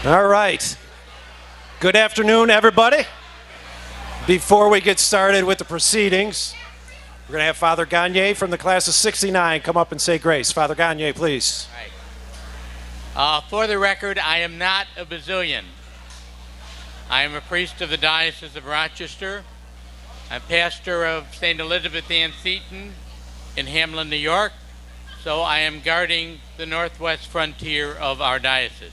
All right. Good afternoon, everybody. Before we get started with the proceedings, we're going to have Father Gagne from the class of 69 come up and say grace. Father Gagne, please. All right. For the record, I am not a Basilian. I am a priest of the Diocese of Rochester. I'm pastor of St. Elizabeth Ann Seton in Hamlin, New York. So I am guarding the northwest frontier of our diocese.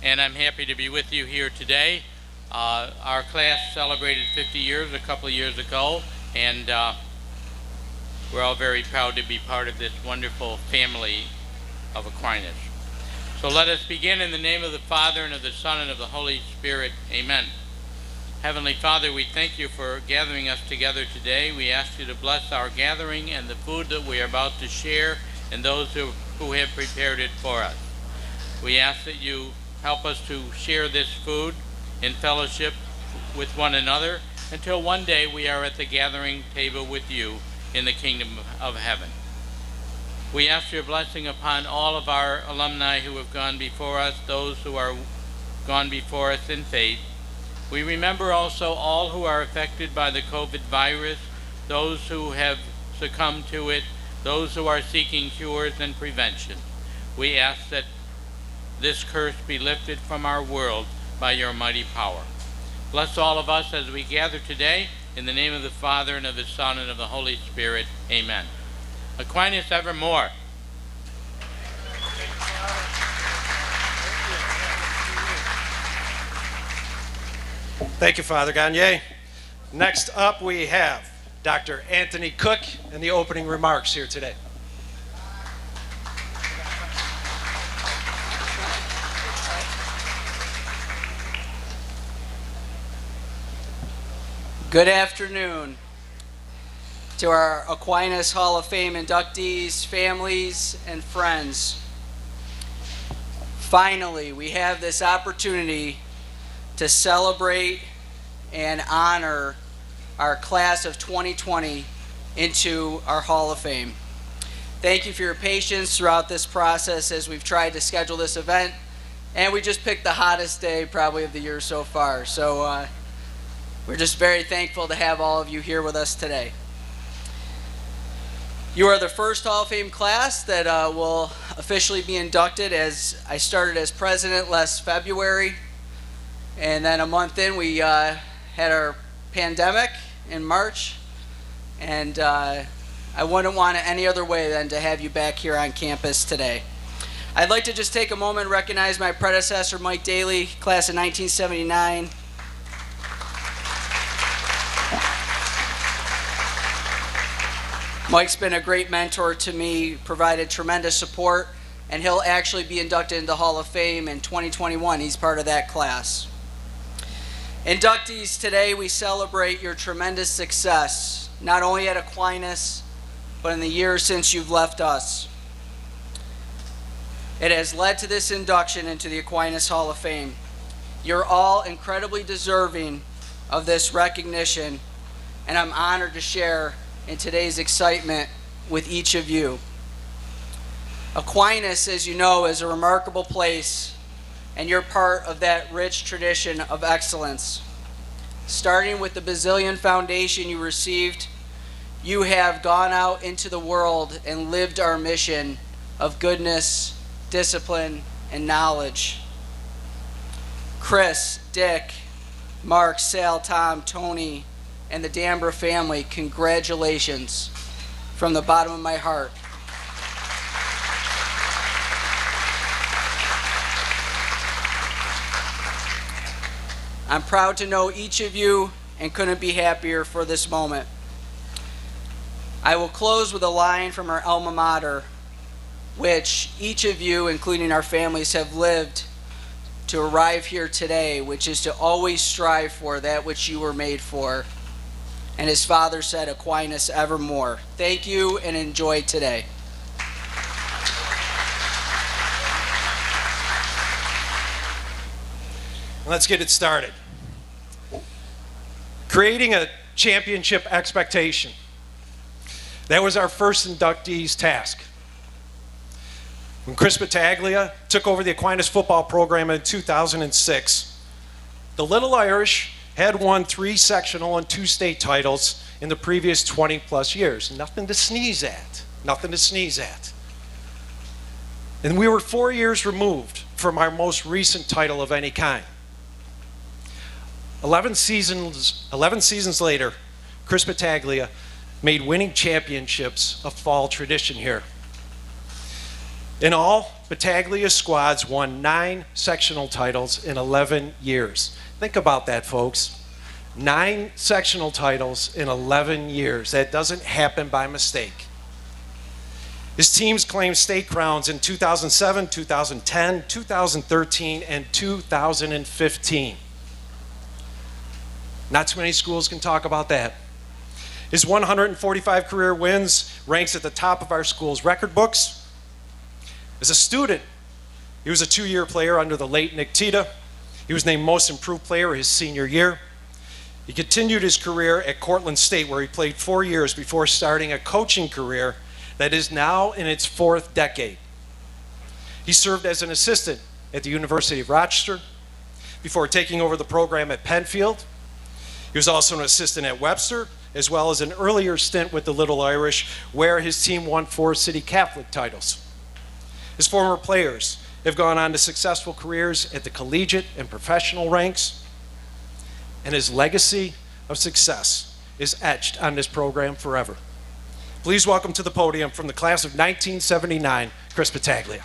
And I'm happy to be with you here today. Our class celebrated 50 years a couple of years ago, and we're all very proud to be part of this wonderful family of Aquinas. So let us begin in the name of the Father, and of the Son, and of the Holy Spirit. Amen. Heavenly Father, we thank you for gathering us together today. We ask you to bless our gathering and the food that we are about to share, and those who have prepared it for us. We ask that you help us to share this food in fellowship with one another until one day we are at the gathering table with you in the kingdom of heaven. We ask your blessing upon all of our alumni who have gone before us, those who are gone before us in faith. We remember also all who are affected by the COVID virus, those who have succumbed to it, those who are seeking cures and prevention. We ask that this curse be lifted from our world by your mighty power. Bless all of us as we gather today, in the name of the Father, and of the Son, and of the Holy Spirit. Amen. Aquinas evermore. Thank you, Father Gagne. Next up, we have Dr. Anthony Cook and the opening remarks here today. Good afternoon to our Aquinas Hall of Fame inductees, families, and friends. Finally, we have this opportunity to celebrate and honor our class of 2020 into our Hall of Fame. Thank you for your patience throughout this process as we've tried to schedule this event, and we just picked the hottest day probably of the year so far. So we're just very thankful to have all of you here with us today. You are the first Hall of Fame class that will officially be inducted, as I started as president last February. And then a month in, we had our pandemic in March. And I wouldn't want it any other way than to have you back here on campus today. I'd like to just take a moment and recognize my predecessor, Mike Daly, class of 1979. Mike's been a great mentor to me, provided tremendous support, and he'll actually be inducted into the Hall of Fame in 2021. He's part of that class. Inductees, today we celebrate your tremendous success, not only at Aquinas, but in the years since you've left us. It has led to this induction into the Aquinas Hall of Fame. You're all incredibly deserving of this recognition, and I'm honored to share in today's excitement with each of you. Aquinas, as you know, is a remarkable place, and you're part of that rich tradition of excellence. Starting with the Basilian Foundation you received, you have gone out into the world and lived our mission of goodness, discipline, and knowledge. Chris, Dick, Mark, Sal, Tom, Tony, and the Dambra family, congratulations from the bottom of my heart. I'm proud to know each of you and couldn't be happier for this moment. I will close with a line from our alma mater, which each of you, including our families, have lived to arrive here today, which is to always strive for that which you were made for. And his father said, Aquinas evermore. Thank you and enjoy today. Let's get it started. Creating a championship expectation. That was our first inductee's task. When Chris Battaglia took over the Aquinas football program in 2006, the Little Irish had won 3 sectional and 2 state titles in the previous 20 plus years. Nothing to sneeze at. Nothing to sneeze at. And we were 4 years removed from our most recent title of any kind. 11 seasons later, Chris Battaglia made winning championships a fall tradition here. In all, Battaglia's squads won 9 sectional titles in 11 years. Think about that, folks. 9 sectional titles in 11 years. That doesn't happen by mistake. His teams claimed state crowns in 2007, 2010, 2013, and 2015. Not too many schools can talk about that. His 145 career wins ranks at the top of our school's record books. As a student, he was a 2-year player under the late Nick Tita. He was named Most Improved Player his senior year. He continued his career at Cortland State, where he played 4 years before starting a coaching career that is now in its 4th decade. He served as an assistant at the University of Rochester before taking over the program at Penfield. He was also an assistant at Webster, as well as an earlier stint with the Little Irish, where his team won 4 City Catholic titles. His former players have gone on to successful careers at the collegiate and professional ranks, and his legacy of success is etched on this program forever. Please welcome to the podium from the class of 1979, Chris Battaglia.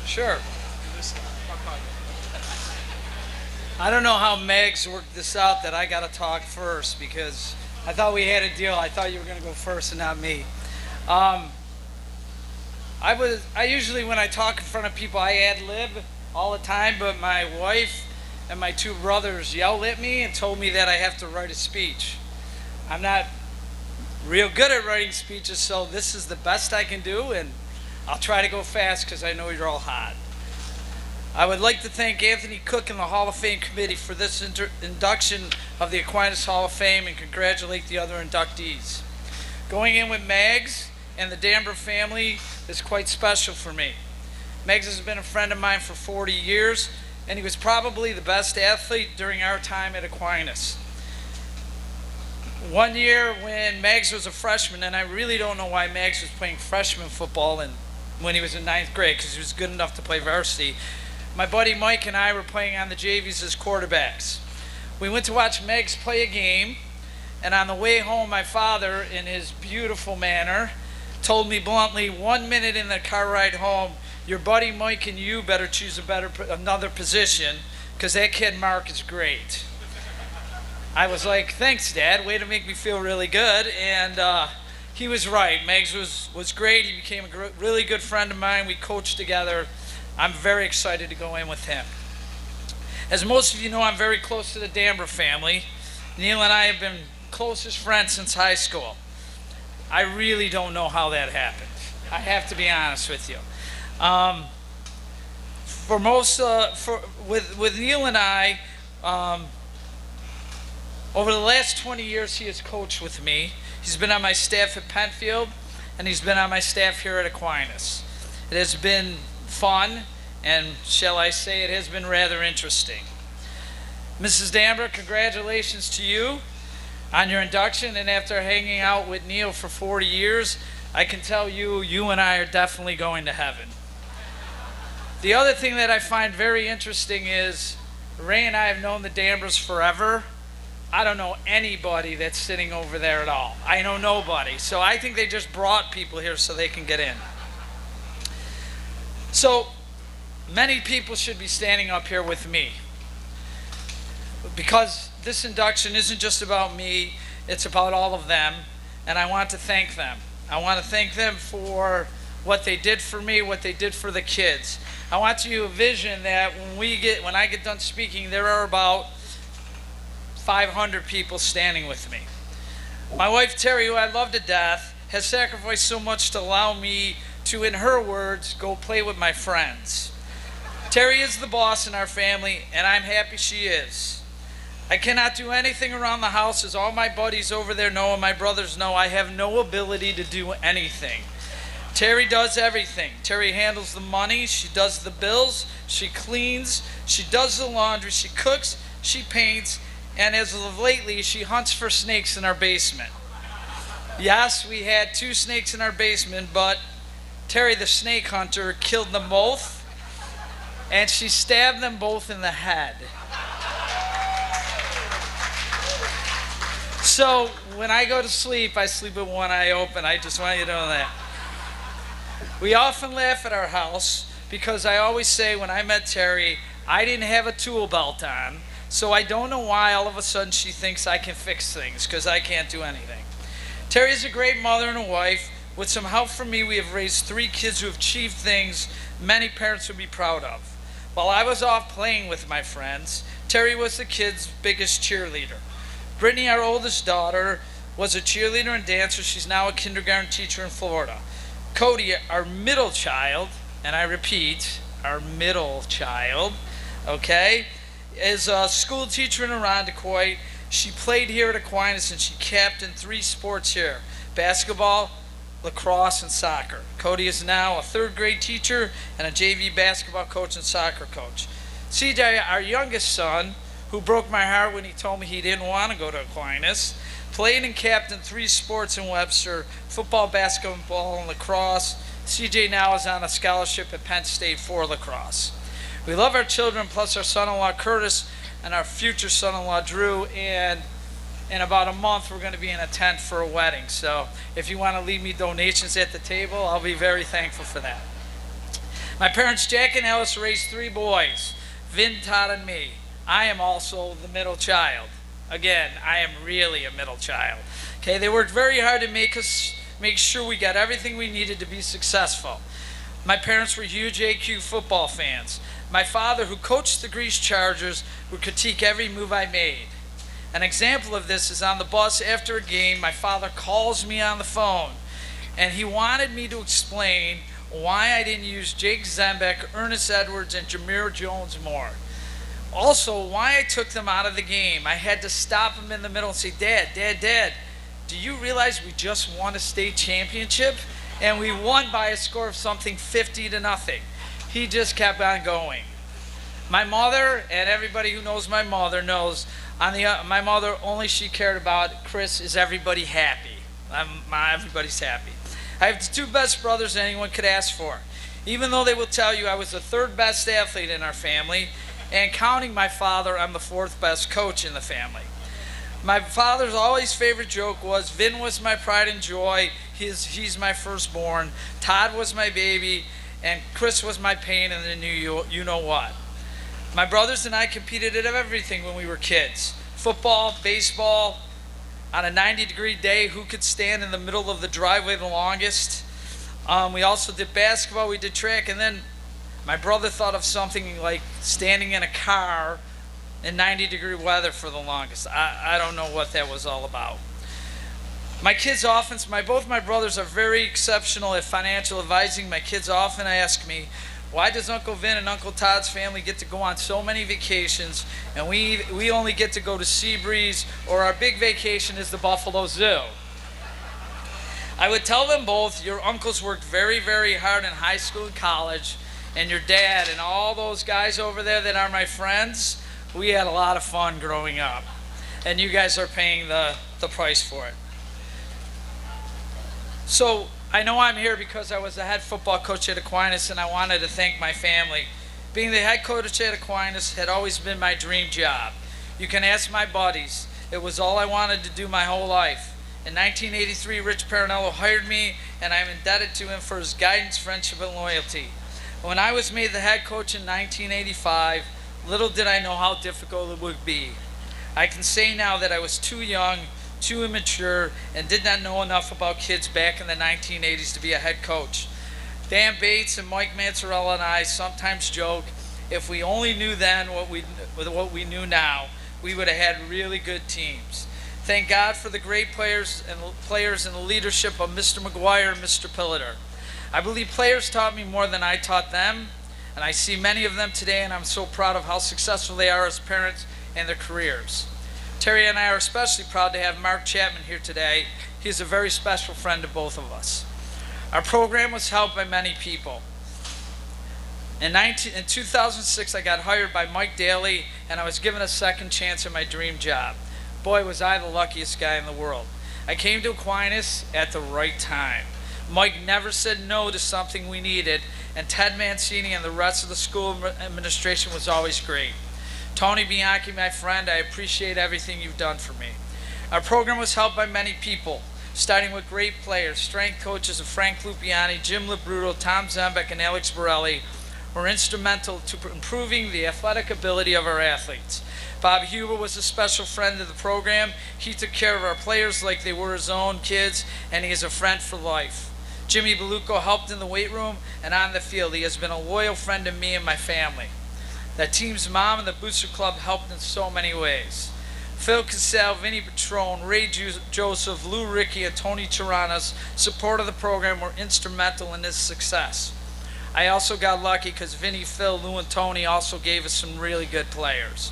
Sure. I don't know how Megs worked this out that I got to talk first because I thought we had a deal. I thought you were going to go first and not me. I usually, when I talk in front of people, I ad-lib all the time, but my wife and my 2 brothers yelled at me and told me that I have to write a speech. I'm not real good at writing speeches, so this is the best I can do, and I'll try to go fast because I know you're all hot. I would like to thank Anthony Cook and the Hall of Fame Committee for this induction of the Aquinas Hall of Fame and congratulate the other inductees. Going in with Mags and the Dambra family is quite special for me. Mags has been a friend of mine for 40 years, and he was probably the best athlete during our time at Aquinas. One year when Mags was a freshman, and I really don't know why Mags was playing freshman football when he was in 9th grade, because he was good enough to play varsity. My buddy Mike and I were playing on the JVs as quarterbacks. We went to watch Mags play a game, and on the way home, my father, in his beautiful manner, told me bluntly, 1 minute in the car ride home, your buddy Mike and you better choose another position, because that kid Mark is great. I was like, thanks, Dad. Way to make me feel really good. And he was right. Megs was great. He became a really good friend of mine. We coached together. I'm very excited to go in with him. As most of you know, I'm very close to the Dambra family. Neil and I have been closest friends since high school. I really don't know how that happened. I have to be honest with you. With Neil and I, over the last 20 years, he has coached with me. He's been on my staff at Penfield, and he's been on my staff here at Aquinas. It has been fun, and shall I say, it has been rather interesting. Mrs. Dambra, congratulations to you on your induction, and after hanging out with Neil for 40 years, I can tell you, you and I are definitely going to heaven. The other thing that I find very interesting is Ray and I have known the Dambras forever. I don't know anybody that's sitting over there at all. I know nobody. So I think they just brought people here so they can get in. So many people should be standing up here with me, because this induction isn't just about me, it's about all of them, and I want to thank them. I want to thank them for what they did for me, what they did for the kids. I want you to envision that when I get done speaking, there are about 500 people standing with me. My wife Terry, who I love to death, has sacrificed so much to allow me to, in her words, go play with my friends. Terry is the boss in our family, and I'm happy she is. I cannot do anything around the house, as all my buddies over there know and my brothers know. I have no ability to do anything. Terry does everything. Terry handles the money, she does the bills, she cleans, she does the laundry, she cooks, she paints, and as of lately, she hunts for snakes in our basement. Yes, we had 2 snakes in our basement, but Terry the snake hunter killed them both, and she stabbed them both in the head. So when I go to sleep, I sleep with one eye open. I just want you to know that. We often laugh at our house because I always say when I met Terry, I didn't have a tool belt on, so I don't know why all of a sudden she thinks I can fix things, because I can't do anything. Terry is a great mother and a wife. With some help from me, we have raised 3 kids who have achieved things many parents would be proud of. While I was off playing with my friends, Terry was the kids' biggest cheerleader. Brittany, our oldest daughter, was a cheerleader and dancer. She's now a kindergarten teacher in Florida. Cody, our middle child, and I repeat, our middle child, okay, is a school teacher in Irondequoit. She played here at Aquinas and she captained 3 sports here: basketball, lacrosse, and soccer. Cody is now a 3rd grade teacher and a JV basketball coach and soccer coach. CJ, our youngest son, who broke my heart when he told me he didn't want to go to Aquinas, played and captained 3 sports in Webster: football, basketball, and lacrosse. CJ now is on a scholarship at Penn State for lacrosse. We love our children, plus our son-in-law Curtis and our future son-in-law Drew, and in about a month we're going to be in a tent for a wedding. So if you want to leave me donations at the table, I'll be very thankful for that. My parents Jack and Alice raised 3 boys, Vin, Todd, and me. I am also the middle child. Again, I am really a middle child. Okay, they worked very hard to make sure we got everything we needed to be successful. My parents were huge AQ football fans. My father, who coached the Grease Chargers, would critique every move I made. An example of this is on the bus after a game. My father calls me on the phone, and he wanted me to explain why I didn't use Jake Zembeck, Ernest Edwards, and Jameer Jones more. Also, why I took them out of the game. I had to stop him in the middle and say, Dad, do you realize we just won a state championship? And we won by a score of something 50-0. He just kept on going. My mother, and everybody who knows my mother knows, my mother, only she cared about, Chris, is everybody happy? Everybody's happy. I have the 2 best brothers anyone could ask for. Even though they will tell you I was the 3rd best athlete in our family, and counting my father, I'm the 4th best coach in the family. My father's always favorite joke was, Vin was my pride and joy, he's my firstborn, Todd was my baby, and Chris was my pain and the you know what. My brothers and I competed at everything when we were kids. Football, baseball, on a 90-degree day, who could stand in the middle of the driveway the longest? We also did basketball, we did track, and then my brother thought of something like standing in a car in 90-degree weather for the longest. I don't know what that was all about. Both my brothers are very exceptional at financial advising. My kids often ask me, why does Uncle Vin and Uncle Todd's family get to go on so many vacations and we only get to go to Seabreeze, or our big vacation is the Buffalo Zoo? I would tell them both, your uncles worked very, very hard in high school and college, and your dad and all those guys over there that are my friends, we had a lot of fun growing up. And you guys are paying the price for it. So I know I'm here because I was the head football coach at Aquinas, and I wanted to thank my family. Being the head coach at Aquinas had always been my dream job. You can ask my buddies. It was all I wanted to do my whole life. In 1983, Rich Parinello hired me, and I'm indebted to him for his guidance, friendship, and loyalty. When I was made the head coach in 1985, little did I know how difficult it would be. I can say now that I was too young, too immature, and did not know enough about kids back in the 1980s to be a head coach. Dan Bates and Mike Mazzarella and I sometimes joke, if we only knew then what we knew now, we would have had really good teams. Thank God for the great players and the leadership of Mr. McGuire and Mr. Pilliter. I believe players taught me more than I taught them, and I see many of them today, and I'm so proud of how successful they are as parents and their careers. Terry and I are especially proud to have Mark Chapman here today. He is a very special friend of both of us. Our program was helped by many people. In 2006, I got hired by Mike Daly, and I was given a second chance at my dream job. Boy, was I the luckiest guy in the world. I came to Aquinas at the right time. Mike never said no to something we needed, and Ted Mancini and the rest of the school administration was always great. Tony Bianchi, my friend, I appreciate everything you've done for me. Our program was helped by many people, starting with great players, strength coaches of Frank Lupiani, Jim Labruto, Tom Zembeck, and Alex Borelli were instrumental to improving the athletic ability of our athletes. Bob Huber was a special friend of the program. He took care of our players like they were his own kids, and he is a friend for life. Jimmy Beluco helped in the weight room and on the field. He has been a loyal friend to me and my family. That team's mom and the Booster Club helped in so many ways. Phil Cassell, Vinny Petrone, Ray Joseph, Lou Ricky, and Tony Tirana's support of the program were instrumental in this success. I also got lucky because Vinny, Phil, Lou, and Tony also gave us some really good players.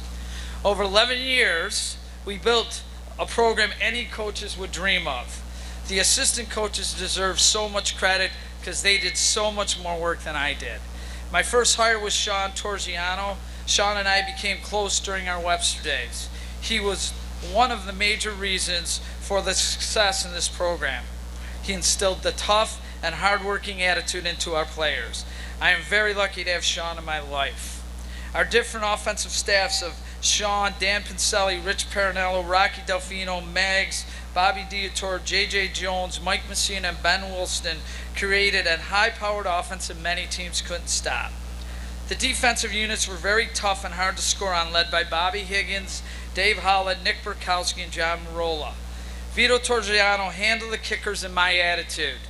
Over 11 years, we built a program any coaches would dream of. The assistant coaches deserve so much credit because they did so much more work than I did. My first hire was Sean Torgiano. Sean and I became close during our Webster days. He was one of the major reasons for the success in this program. He instilled the tough and hard-working attitude into our players. I am very lucky to have Sean in my life. Our different offensive staffs of Sean, Dan Pincelli, Rich Parinello, Rocky Delfino, Mags, Bobby Diator, J.J. Jones, Mike Messina, and Ben Wilston created a high-powered offense that many teams couldn't stop. The defensive units were very tough and hard to score on, led by Bobby Higgins, Dave Holland, Nick Burkowski, and John Marola. Vito Torgiano handled the kickers and my attitude.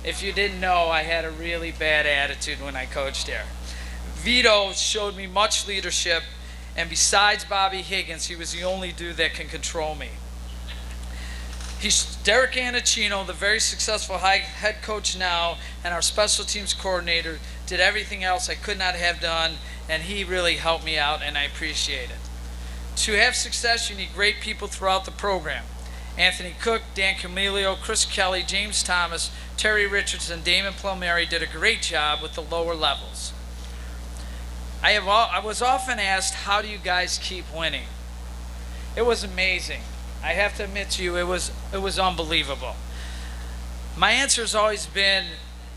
If you didn't know, I had a really bad attitude when I coached there. Vito showed me much leadership, and besides Bobby Higgins, he was the only dude that can control me. Derek Anacino, the very successful head coach now, and our special teams coordinator, did everything else I could not have done, and he really helped me out, and I appreciate it. To have success, you need great people throughout the program. Anthony Cook, Dan Camilio, Chris Kelly, James Thomas, Terry Richardson, Damon Palmieri did a great job with the lower levels. I was often asked, how do you guys keep winning? It was amazing. I have to admit to you, it was unbelievable. My answer has always been,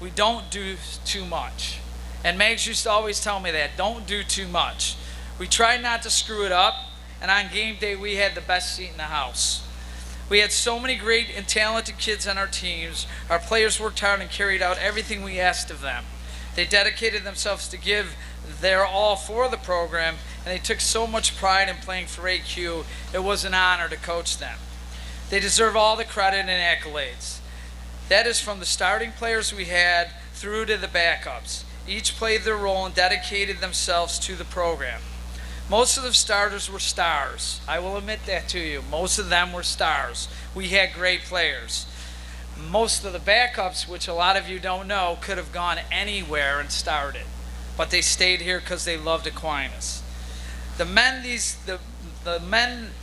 we don't do too much. And Megs used to always tell me that, don't do too much. We try not to screw it up, and on game day, we had the best seat in the house. We had so many great and talented kids on our teams. Our players worked hard and carried out everything we asked of them. They dedicated themselves to give their all for the program, and they took so much pride in playing for AQ, it was an honor to coach them. They deserve all the credit and accolades. That is from the starting players we had through to the backups. Each played their role and dedicated themselves to the program. Most of the starters were stars. I will admit that to you. Most of them were stars. We had great players. Most of the backups, which a lot of you don't know, could have gone anywhere and started. But they stayed here because they loved Aquinas. The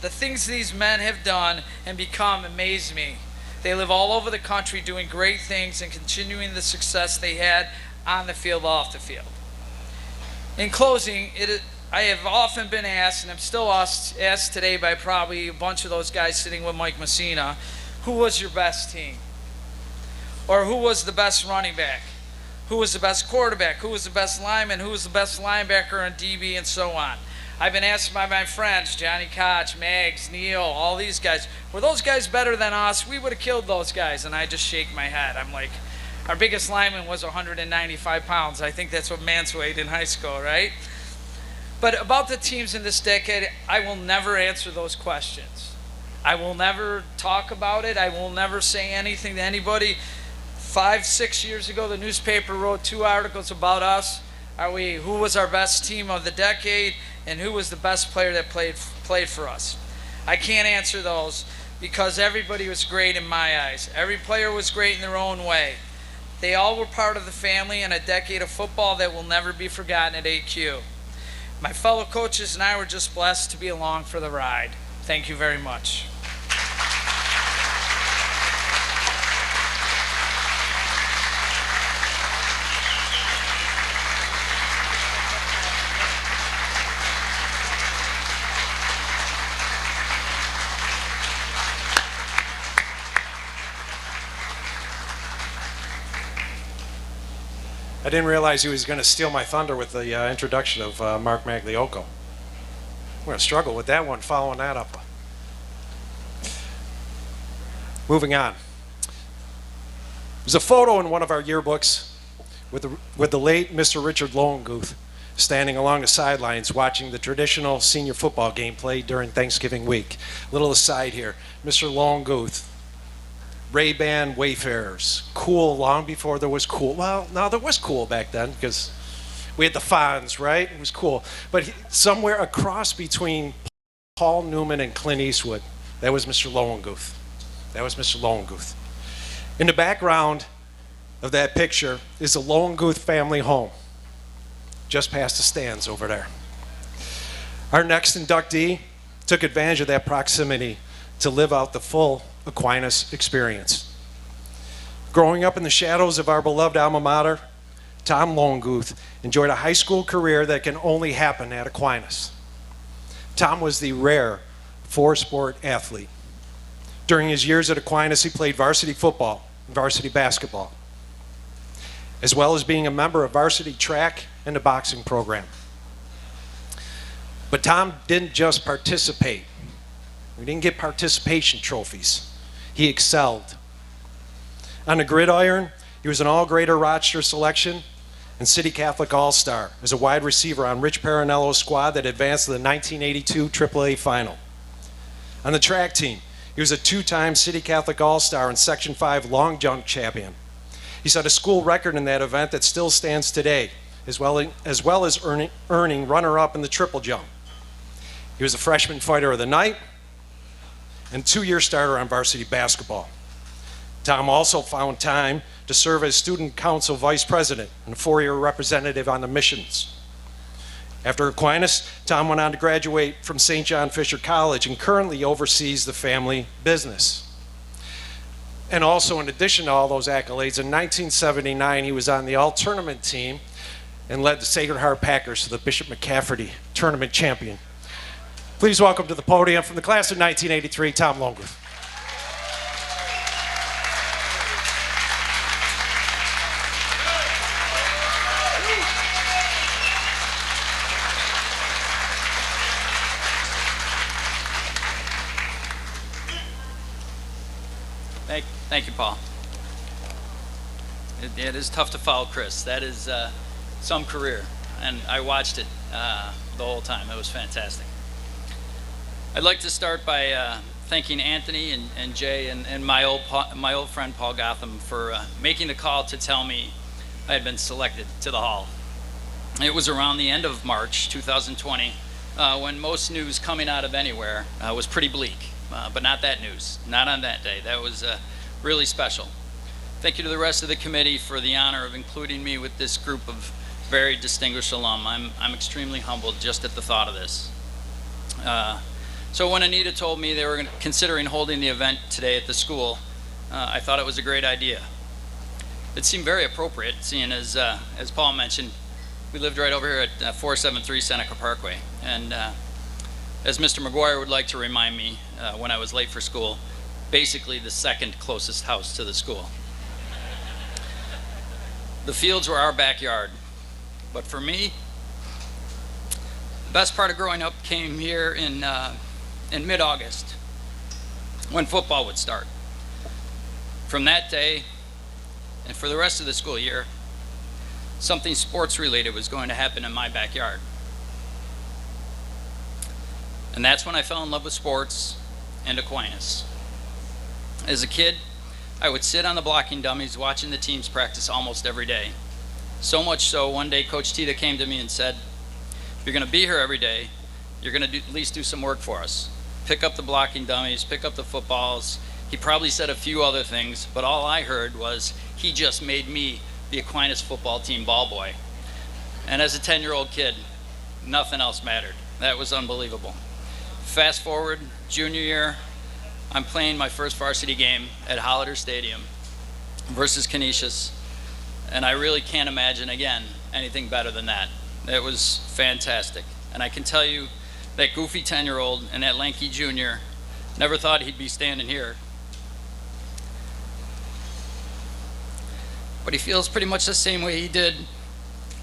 things these men have done and become amaze me. They live all over the country doing great things and continuing the success they had on the field, off the field. In closing, I have often been asked, and I'm still asked today by probably a bunch of those guys sitting with Mike Messina, who was your best team? Or who was the best running back? Who was the best quarterback? Who was the best lineman? Who was the best linebacker and DB and so on? I've been asked by my friends, Johnny Koch, Mags, Neil, all these guys, were those guys better than us? We would have killed those guys. And I just shake my head. I'm like, our biggest lineman was 195 pounds. I think that's what Mance weighed in high school, right? But about the teams in this decade, I will never answer those questions. I will never talk about it. I will never say anything to anybody. 5-6 years ago, the newspaper wrote 2 articles about us. who was our best team of the decade, and who was the best player that played for us. I can't answer those because everybody was great in my eyes. Every player was great in their own way. They all were part of the family and a decade of football that will never be forgotten at AQ. My fellow coaches and I were just blessed to be along for the ride. Thank you very much. I didn't realize he was going to steal my thunder with the introduction of Mark Magliocco. I'm going to struggle with that one, following that up. Moving on. There's a photo in one of our yearbooks with the late Mr. Richard Lonegooth standing along the sidelines watching the traditional senior football game played during Thanksgiving week. Little aside here, Mr. Lonegooth, Ray-Ban Wayfarers, cool long before there was cool. Well, no, there was cool back then because we had the Fonz, right? It was cool. But somewhere across between Paul Newman and Clint Eastwood, that was Mr. Lonegooth. That was Mr. Lonegooth. In the background of that picture is the Lonegooth family home, just past the stands over there. Our next inductee took advantage of that proximity to live out the full Aquinas experience. Growing up in the shadows of our beloved alma mater, Tom Lonegooth enjoyed a high school career that can only happen at Aquinas. Tom was the rare four-sport athlete. During his years at Aquinas, he played varsity football and varsity basketball, as well as being a member of varsity track and the boxing program. But Tom didn't just participate. We didn't get participation trophies. He excelled. On the gridiron, he was an all-grader Rochester selection and City Catholic All-Star as a wide receiver on Rich Parinello's squad that advanced to the 1982 AAA final. On the track team, he was a two-time City Catholic All-Star and Section 5 long jump champion. He set a school record in that event that still stands today, as well as earning runner-up in the triple jump. He was a freshman fighter of the night and two-year starter on varsity basketball. Tom also found time to serve as student council vice president and a four-year representative on the missions. After Aquinas, Tom went on to graduate from St. John Fisher College and currently oversees the family business. And also, in addition to all those accolades, in 1979, he was on the all-tournament team and led the Sacred Heart Packers to the Bishop McCafferty Tournament Champion. Please welcome to the podium from the class of 1983, Tom Lonegooth. Thank you, Paul. It is tough to follow Chris. That is some career, and I watched it the whole time. It was fantastic. I'd like to start by thanking Anthony and Jay and my old friend Paul Gotham for making the call to tell me I had been selected to the Hall. It was around the end of March 2020 when most news coming out of anywhere was pretty bleak, but not that news, not on that day. That was really special. Thank you to the rest of the committee for the honor of including me with this group of very distinguished alum. I'm extremely humbled just at the thought of this. So when Anita told me they were considering holding the event today at the school, I thought it was a great idea. It seemed very appropriate, seeing as Paul mentioned, we lived right over here at 473 Seneca Parkway. And as Mr. McGuire would like to remind me when I was late for school, basically the second closest house to the school. The fields were our backyard, but for me, the best part of growing up came here in mid-August, when football would start. From that day, and for the rest of the school year, something sports-related was going to happen in my backyard. And that's when I fell in love with sports and Aquinas. As a kid, I would sit on the blocking dummies watching the teams practice almost every day. So much so, one day Coach Tita came to me and said, "You're going to be here every day. You're going to at least do some work for us. Pick up the blocking dummies, pick up the footballs." He probably said a few other things, but all I heard was he just made me the Aquinas football team ball boy. And as a 10-year-old kid, nothing else mattered. That was unbelievable. Fast forward, junior year, I'm playing my first varsity game at Hollider Stadium versus Canisius, and I really can't imagine, again, anything better than that. It was fantastic. And I can tell you that goofy 10-year-old and that lanky junior never thought he'd be standing here. But he feels pretty much the same way he did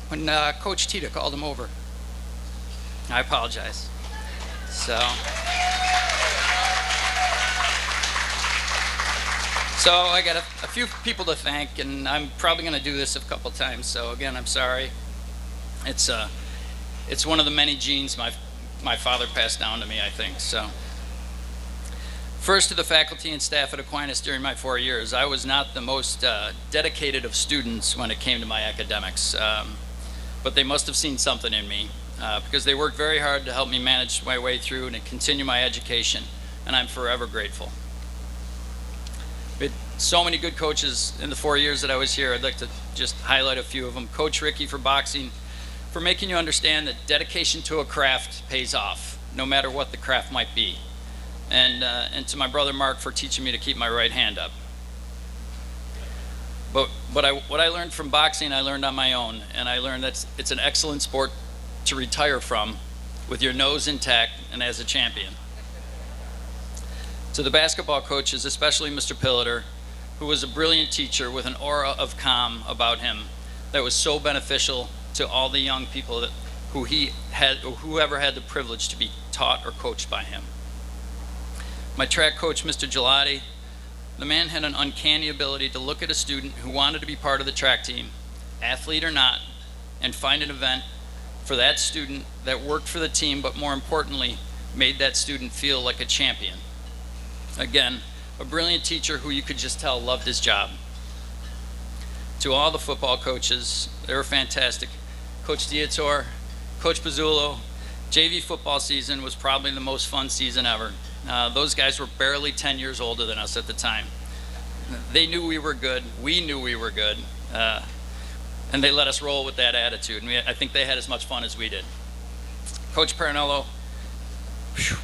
when Coach Tita called him over. I apologize. So I got a few people to thank, and I'm probably going to do this a couple times. So again, I'm sorry. It's one of the many genes my father passed down to me, I think. So first, to the faculty and staff at Aquinas during my 4 years, I was not the most dedicated of students when it came to my academics, but they must have seen something in me because they worked very hard to help me manage my way through and to continue my education, and I'm forever grateful. We had so many good coaches in the 4 years that I was here. I'd like to just highlight a few of them. Coach Ricky for boxing, for making you understand that dedication to a craft pays off, no matter what the craft might be. And to my brother Mark for teaching me to keep my right hand up. But what I learned from boxing, I learned on my own, and I learned that it's an excellent sport to retire from with your nose intact and as a champion. To the basketball coaches, especially Mr. Pilliter, who was a brilliant teacher with an aura of calm about him that was so beneficial to all the young people whoever had the privilege to be taught or coached by him. My track coach, Mr. Gelati, the man had an uncanny ability to look at a student who wanted to be part of the track team, athlete or not, and find an event for that student that worked for the team, but more importantly, made that student feel like a champion. Again, a brilliant teacher who you could just tell loved his job. To all the football coaches, they were fantastic. Coach Diator, Coach Pizzullo, JV football season was probably the most fun season ever. Those guys were barely 10 years older than us at the time. They knew we were good. We knew we were good. And they let us roll with that attitude. And I think they had as much fun as we did. Coach Parinello,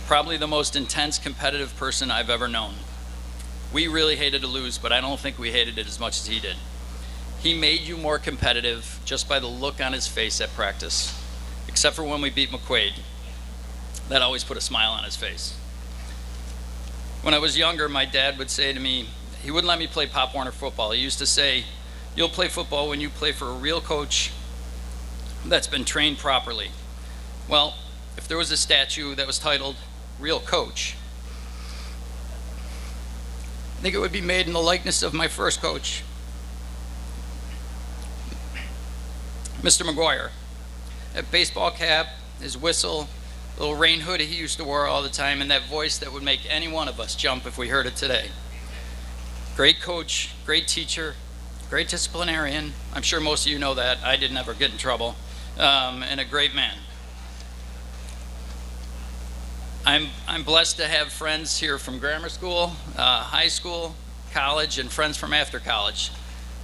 probably the most intense competitive person I've ever known. We really hated to lose, but I don't think we hated it as much as he did. He made you more competitive just by the look on his face at practice, except for when we beat McQuaid. That always put a smile on his face. When I was younger, my dad would say to me, he wouldn't let me play Pop Warner football. He used to say, "You'll play football when you play for a real coach that's been trained properly." Well, if there was a statue that was titled "Real Coach," I think it would be made in the likeness of my first coach, Mr. McGuire. That baseball cap, his whistle, little rain hood he used to wear all the time, and that voice that would make any one of us jump if we heard it today. Great coach, great teacher, great disciplinarian. I'm sure most of you know that. I didn't ever get in trouble. And a great man. I'm blessed to have friends here from grammar school, high school, college, and friends from after college.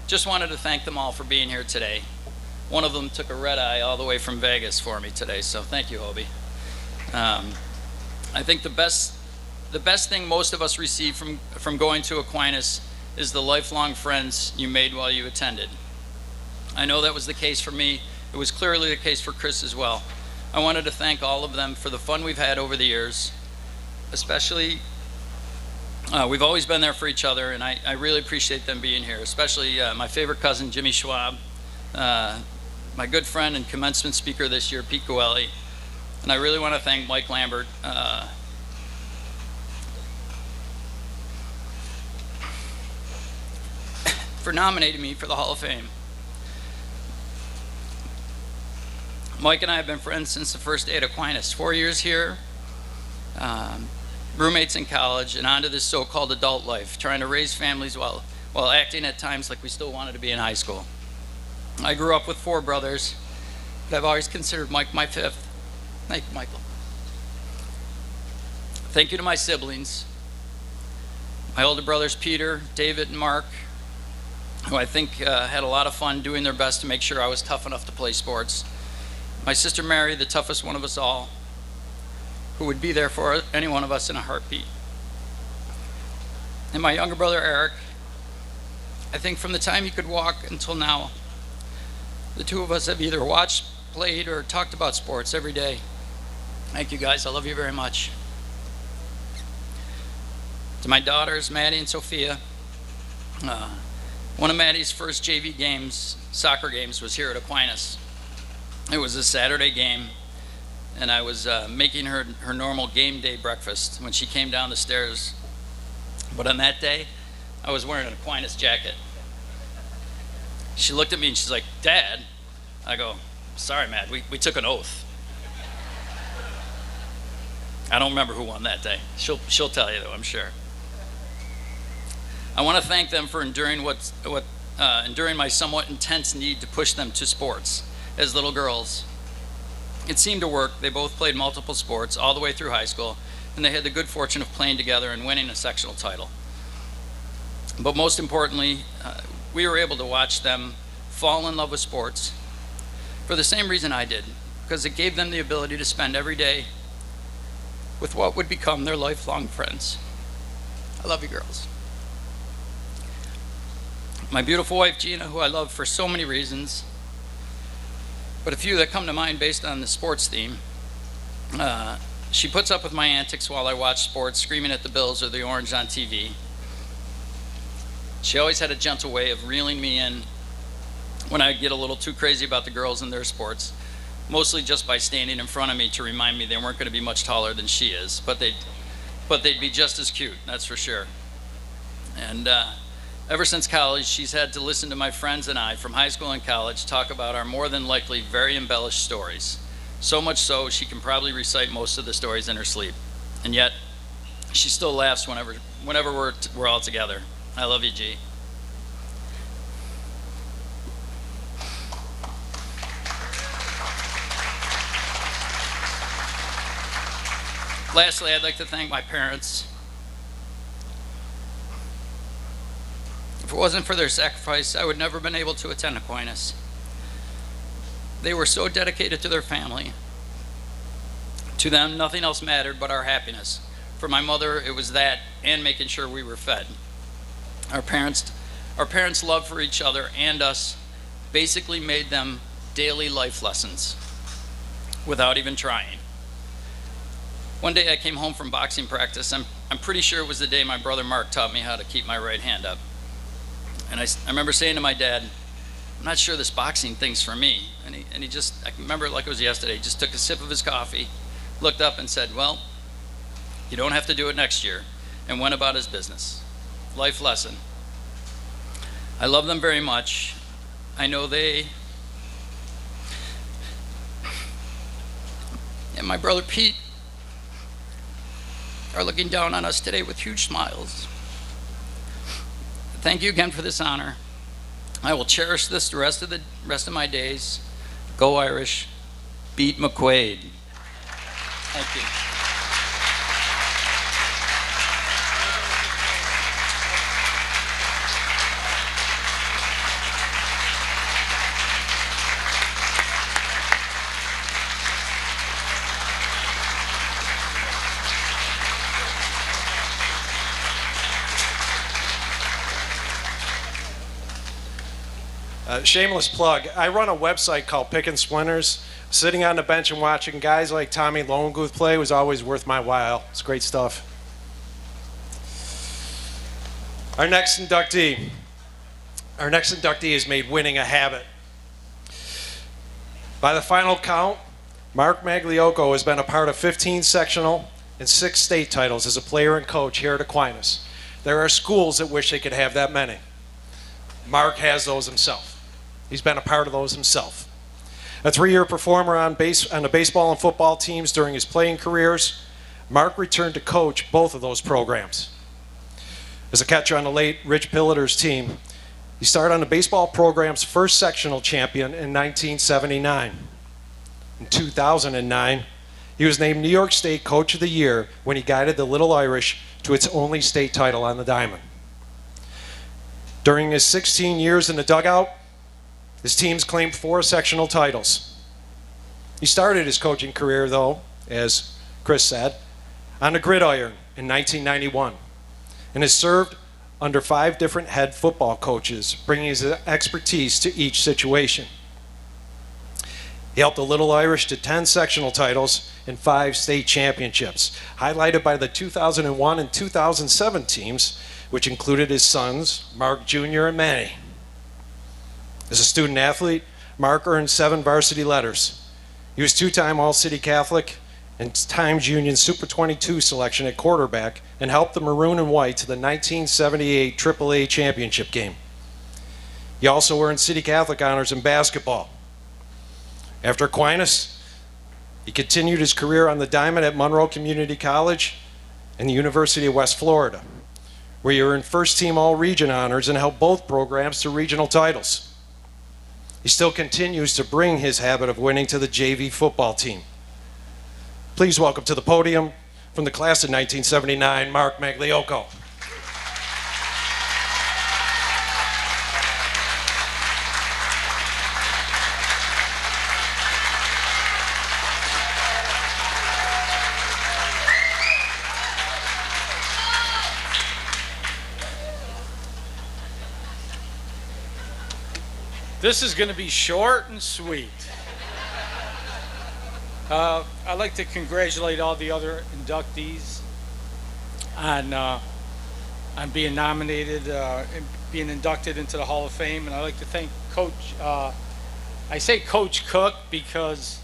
Just wanted to thank them all for being here today. One of them took a red eye all the way from Vegas for me today, so thank you, Hobie. I think the best thing most of us receive from going to Aquinas is the lifelong friends you made while you attended. I know that was the case for me. It was clearly the case for Chris as well. I wanted to thank all of them for the fun we've had over the years. Especially, we've always been there for each other, and I really appreciate them being here, especially my favorite cousin, Jimmy Schwab, my good friend and commencement speaker this year, Pete Goelli, and I really want to thank Mike Lambert, for nominating me for the Hall of Fame. Mike and I have been friends since the first day at Aquinas. 4 years here, roommates in college, and on to this so-called adult life, trying to raise families while acting at times like we still wanted to be in high school. I grew up with 4 brothers, but I've always considered Mike my 5th. Thank you, Michael. Thank you to my siblings, my older brothers Peter, David, and Mark, who I think had a lot of fun doing their best to make sure I was tough enough to play sports. My sister Mary, the toughest one of us all, who would be there for any one of us in a heartbeat. And my younger brother Eric, I think from the time he could walk until now, the 2 of us have either watched, played, or talked about sports every day. Thank you guys, I love you very much. To my daughters, Maddie and Sophia, one of Maddie's first JV games, soccer games, was here at Aquinas. It was a Saturday game, and I was making her normal game day breakfast when she came down the stairs. But on that day, I was wearing an Aquinas jacket. She looked at me and she's like, "Dad?" I go, "Sorry, Matt, we took an oath." I don't remember who won that day. She'll tell you though, I'm sure. I want to thank them for enduring enduring my somewhat intense need to push them to sports as little girls. It seemed to work. They both played multiple sports all the way through high school, and they had the good fortune of playing together and winning a sectional title. But most importantly, we were able to watch them fall in love with sports for the same reason I did, because it gave them the ability to spend every day with what would become their lifelong friends. I love you girls. My beautiful wife Gina, who I love for so many reasons, but a few that come to mind based on the sports theme. She puts up with my antics while I watch sports, screaming at the Bills or the Orange on TV. She always had a gentle way of reeling me in when I get a little too crazy about the girls and their sports, mostly just by standing in front of me to remind me they weren't going to be much taller than she is, but they'd be just as cute, that's for sure. And ever since college, she's had to listen to my friends and I from high school and college talk about our more than likely very embellished stories. So much so, she can probably recite most of the stories in her sleep. And yet, she still laughs whenever we're all together. I love you, G. Lastly, I'd like to thank my parents. If it wasn't for their sacrifice, I would never have been able to attend Aquinas. They were so dedicated to their family. To them, nothing else mattered but our happiness. For my mother, it was that and making sure we were fed. Our parents' love for each other and us basically made them daily life lessons without even trying. One day I came home from boxing practice. I'm pretty sure it was the day my brother Mark taught me how to keep my right hand up. And I remember saying to my dad, "I'm not sure this boxing thing's for me." And he just, I remember it like it was yesterday, he just took a sip of his coffee, looked up and said, "Well, you don't have to do it next year," and went about his business. Life lesson. I love them very much. I know they, and my brother Pete, are looking down on us today with huge smiles. Thank you again for this honor. I will cherish this the rest of my days. Go Irish. Beat McQuaid. Thank you. Shameless plug. I run a website called Pickin' Splinters. Sitting on the bench and watching guys like Tommy Lonegooth play was always worth my while. It's great stuff. Our next inductee has made winning a habit. By the final count, Mark Magliocco has been a part of 15 sectional and 6 state titles as a player and coach here at Aquinas. There are schools that wish they could have that many. Mark has those himself. He's been a part of those himself. A 3-year performer on the baseball and football teams during his playing careers, Mark returned to coach both of those programs. As a catcher on the late Rich Pilliter's team, He started on the baseball program's first sectional champion in 1979. In 2009, he was named New York State Coach of the Year when he guided the Little Irish to its only state title on the diamond. During his 16 years in the dugout, his teams claimed 4 sectional titles. He started his coaching career, though, as Chris said, on the gridiron in 1991, and has served under 5 different head football coaches, bringing his expertise to each situation. He helped the Little Irish to 10 sectional titles and 5 state championships, highlighted by the 2001 and 2007 teams, which included his sons, Mark Jr. and Manny. As a student athlete, Mark earned 7 varsity letters. He was 2-time All-City Catholic and Times Union Super 22 selection at quarterback, and helped the Maroon and White to the 1978 AAA championship game. He also earned City Catholic honors in basketball. After Aquinas, he continued his career on the diamond at Monroe Community College and the University of West Florida, where he earned first-team All-Region honors and helped both programs to regional titles. He still continues to bring his habit of winning to the JV football team. Please welcome to the podium, from the class of 1979, Mark Magliocco. This is going to be short and sweet. I'd like to congratulate all the other inductees on being nominated and being inducted into the Hall of Fame. And I'd like to thank Coach, I say Coach Cook because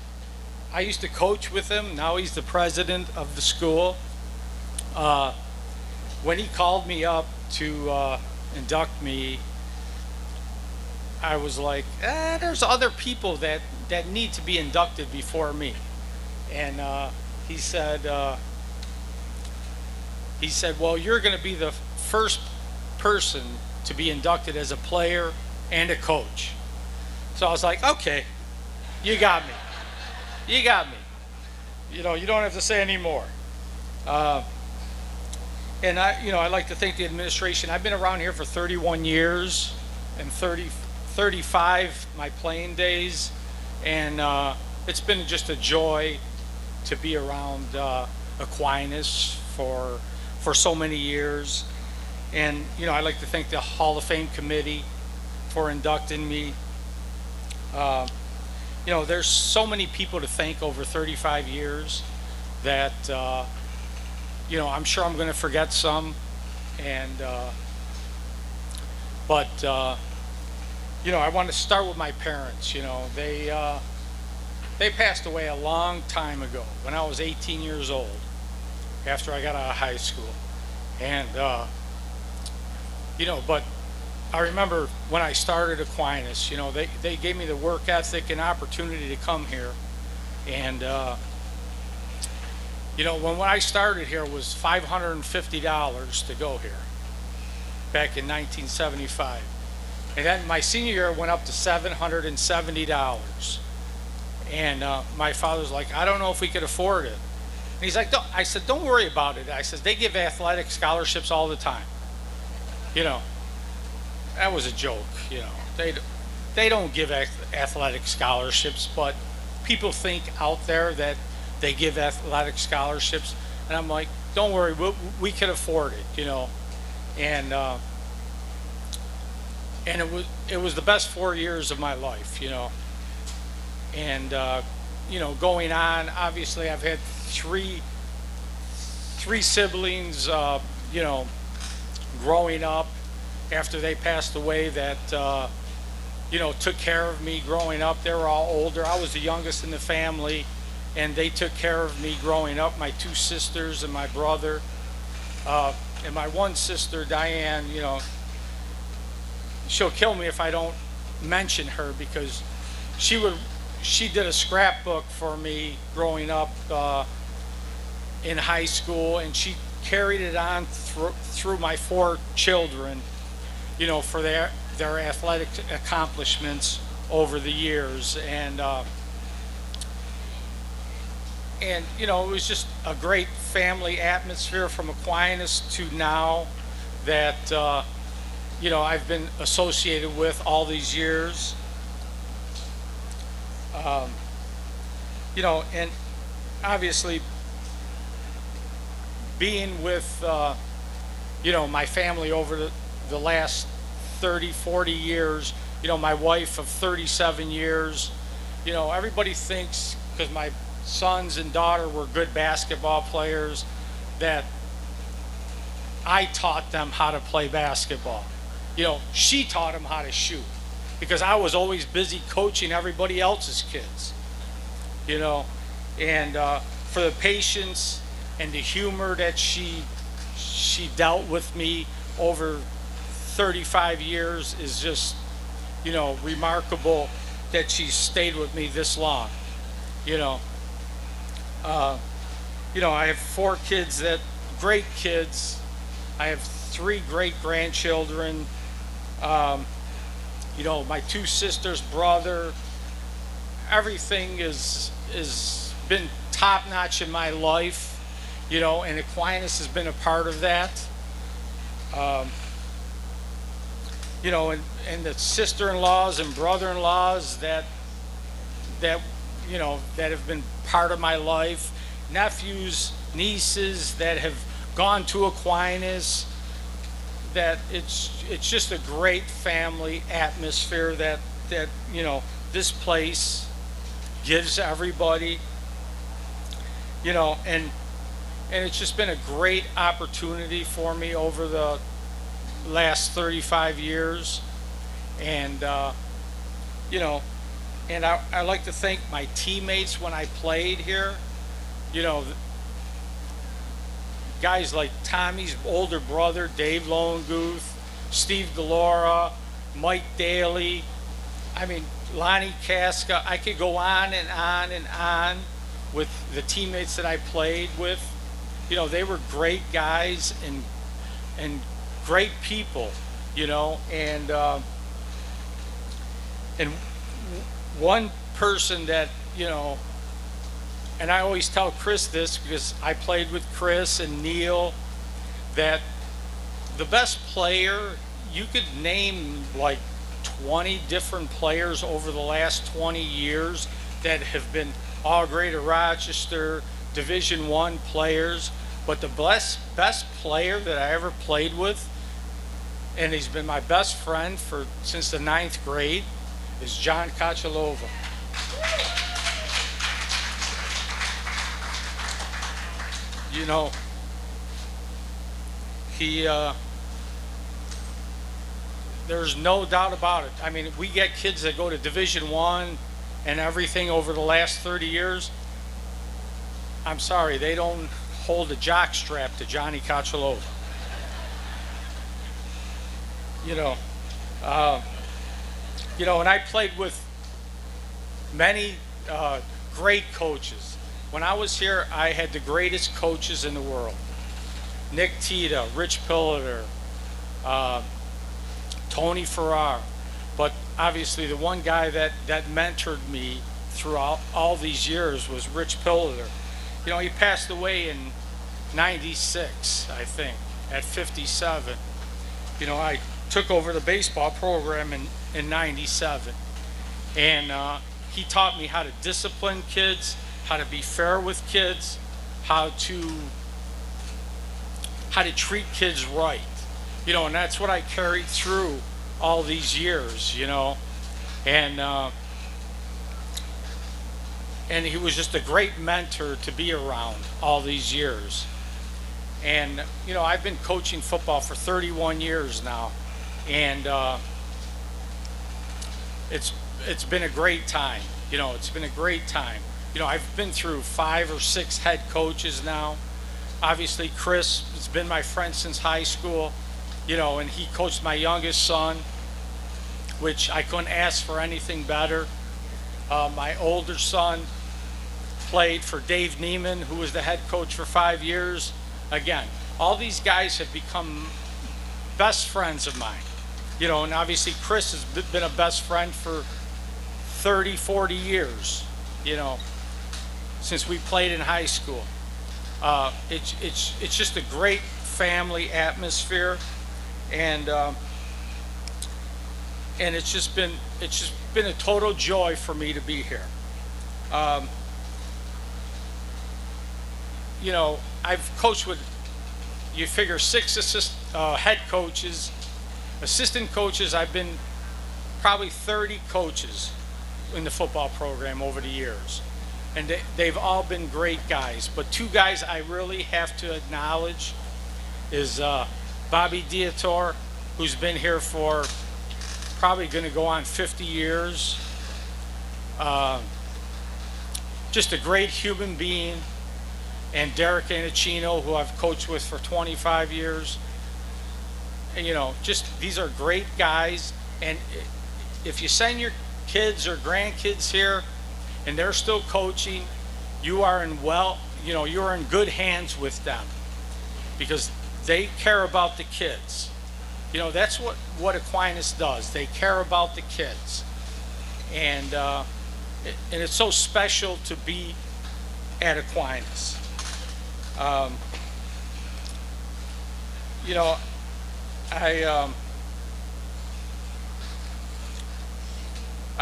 I used to coach with him. Now he's the president of the school. When he called me up to induct me, I was like, there's other people that need to be inducted before me. And he said, well, you're going to be the first person to be inducted as a player and a coach. So I was like, okay, you got me. You got me. You know, you don't have to say any more. And I'd like to thank the administration. I've been around here for 31 years and 35 my playing days, and it's been just a joy to be around Aquinas for so many years. And I'd like to thank the Hall of Fame committee for inducting me. There's so many people to thank over 35 years that I'm sure I'm going to forget some, and but I want to start with my parents. They passed away a long time ago when I was 18 years old, after I got out of high school. And but I remember when I started Aquinas, they gave me the work ethic and opportunity to come here. And when I started here, it was $550 to go here back in 1975. And then my senior year went up to $770. And my father was like, I don't know if we could afford it. And he's like, I said, don't worry about it. I said, they give athletic scholarships all the time. That was a joke. They don't give athletic scholarships, but people think out there that they give athletic scholarships. And I'm like, don't worry, we can afford it, And it was the best 4 years of my life, And going on, obviously I've had three siblings, growing up after they passed away that took care of me growing up. They were all older. I was the youngest in the family, and they took care of me growing up. My 2 sisters and my brother, and my one sister, Diane. She'll kill me if I don't mention her, because she did a scrapbook for me growing up in high school, and she carried it on through my 4 children, for their athletic accomplishments over the years, and you know, it was just a great family atmosphere from Aquinas to now that you know, I've been associated with all these years. You know, and obviously being with you know, my family over the last 30, 40 years, you know, my wife of 37 years, you know, everybody thinks, because my sons and daughter were good basketball players, that I taught them how to play basketball. You know, she taught them how to shoot, because I was always busy coaching everybody else's kids, you know, and for the patience and the humor that she dealt with me over 35 years is just, you know, remarkable that she stayed with me this long, you know. You know, I have 4 kids, that great kids. I have 3 great grandchildren. You know, my 2 sisters, brother, everything is been top notch in my life, you know, and Aquinas has been a part of that. You know, and the sister-in-laws and brother-in-laws that you know, that have been part of my life, nephews, nieces that have gone to Aquinas, that it's just a great family atmosphere that you know, this place gives everybody, you know, and it's just been a great opportunity for me over the last 35 years. And you know, and I like to thank my teammates when I played here, you know, guys like Tommy's older brother, Dave Lonegooth, Steve DeLaura, Mike Daly, I mean, Lonnie Casca. I could go on and on and on with the teammates that I played with. You know, they were great guys and great people, you know, and one person that, you know, and I always tell Chris this because I played with Chris and Neil, that the best player, you could name like 20 different players over the last 20 years that have been all Greater Rochester Division I players, but the best player that I ever played with, and he's been my best friend since the 9th grade, is John Kachalova. You know, he, there's no doubt about it. I mean, we get kids that go to Division I and everything over the last 30 years. I'm sorry, they don't hold a jock strap to Johnny Kachalova. You know, and I played with many great coaches. When I was here, I had the greatest coaches in the world. Nick Tita, Rich Pilliter, Tony Farrar. But obviously the one guy that mentored me throughout all these years was Rich Pilliter. You know, he passed away in 96, I think, at 57. You know, I took over the baseball program in 97. And he taught me how to discipline kids, how to be fair with kids, how to treat kids right. You know, and that's what I carried through all these years, you know. And he was just a great mentor to be around all these years. And, you know, I've been coaching football for 31 years now. And it's been a great time. You know, it's been a great time. You know, I've been through 5 or 6 head coaches now. Obviously, Chris has been my friend since high school, you know, and he coached my youngest son, which I couldn't ask for anything better. My older son played for Dave Neiman, who was the head coach for 5 years. Again, all these guys have become best friends of mine. And obviously Chris has been a best friend for 30, 40 years, since we played in high school. It's just a great family atmosphere, and it's just been a total joy for me to be here. I've coached with, you figure, 6 head coaches, assistant coaches. I've been probably 30 coaches in the football program over the years, and they've all been great guys. But 2 guys I really have to acknowledge is Bobby Diator, who's been here for probably going to go on 50 years. Just a great human being. And Derek Anacino, who I've coached with for 25 years. And, just these are great guys. And if you send your kids or grandkids here and they're still coaching, you are in you're in good hands with them, because they care about the kids. That's what Aquinas does. They care about the kids. And it's so special to be at Aquinas. I've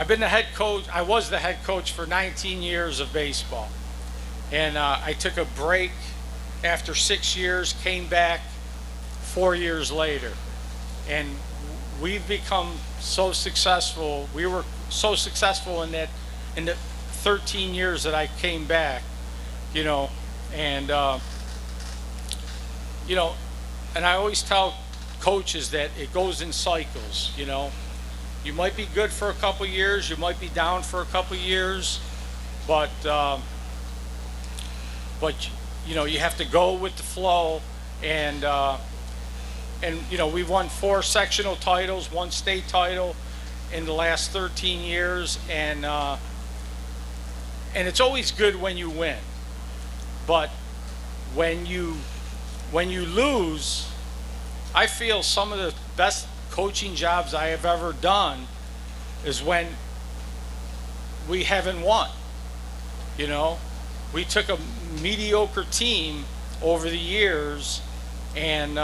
been the head coach. I was the head coach for 19 years of baseball, and I took a break after 6 years, came back 4 years later, and we've become so successful. We were so successful in the 13 years that I came back, and and I always tell coaches that it goes in cycles. You might be good for a couple years, you might be down for a couple years, but you have to go with the flow. And we've won 4 sectional titles, 1 state title in the last 13 years, and it's always good when you win. But when you lose, I feel some of the best coaching jobs I have ever done is when we haven't won. We took a mediocre team over the years and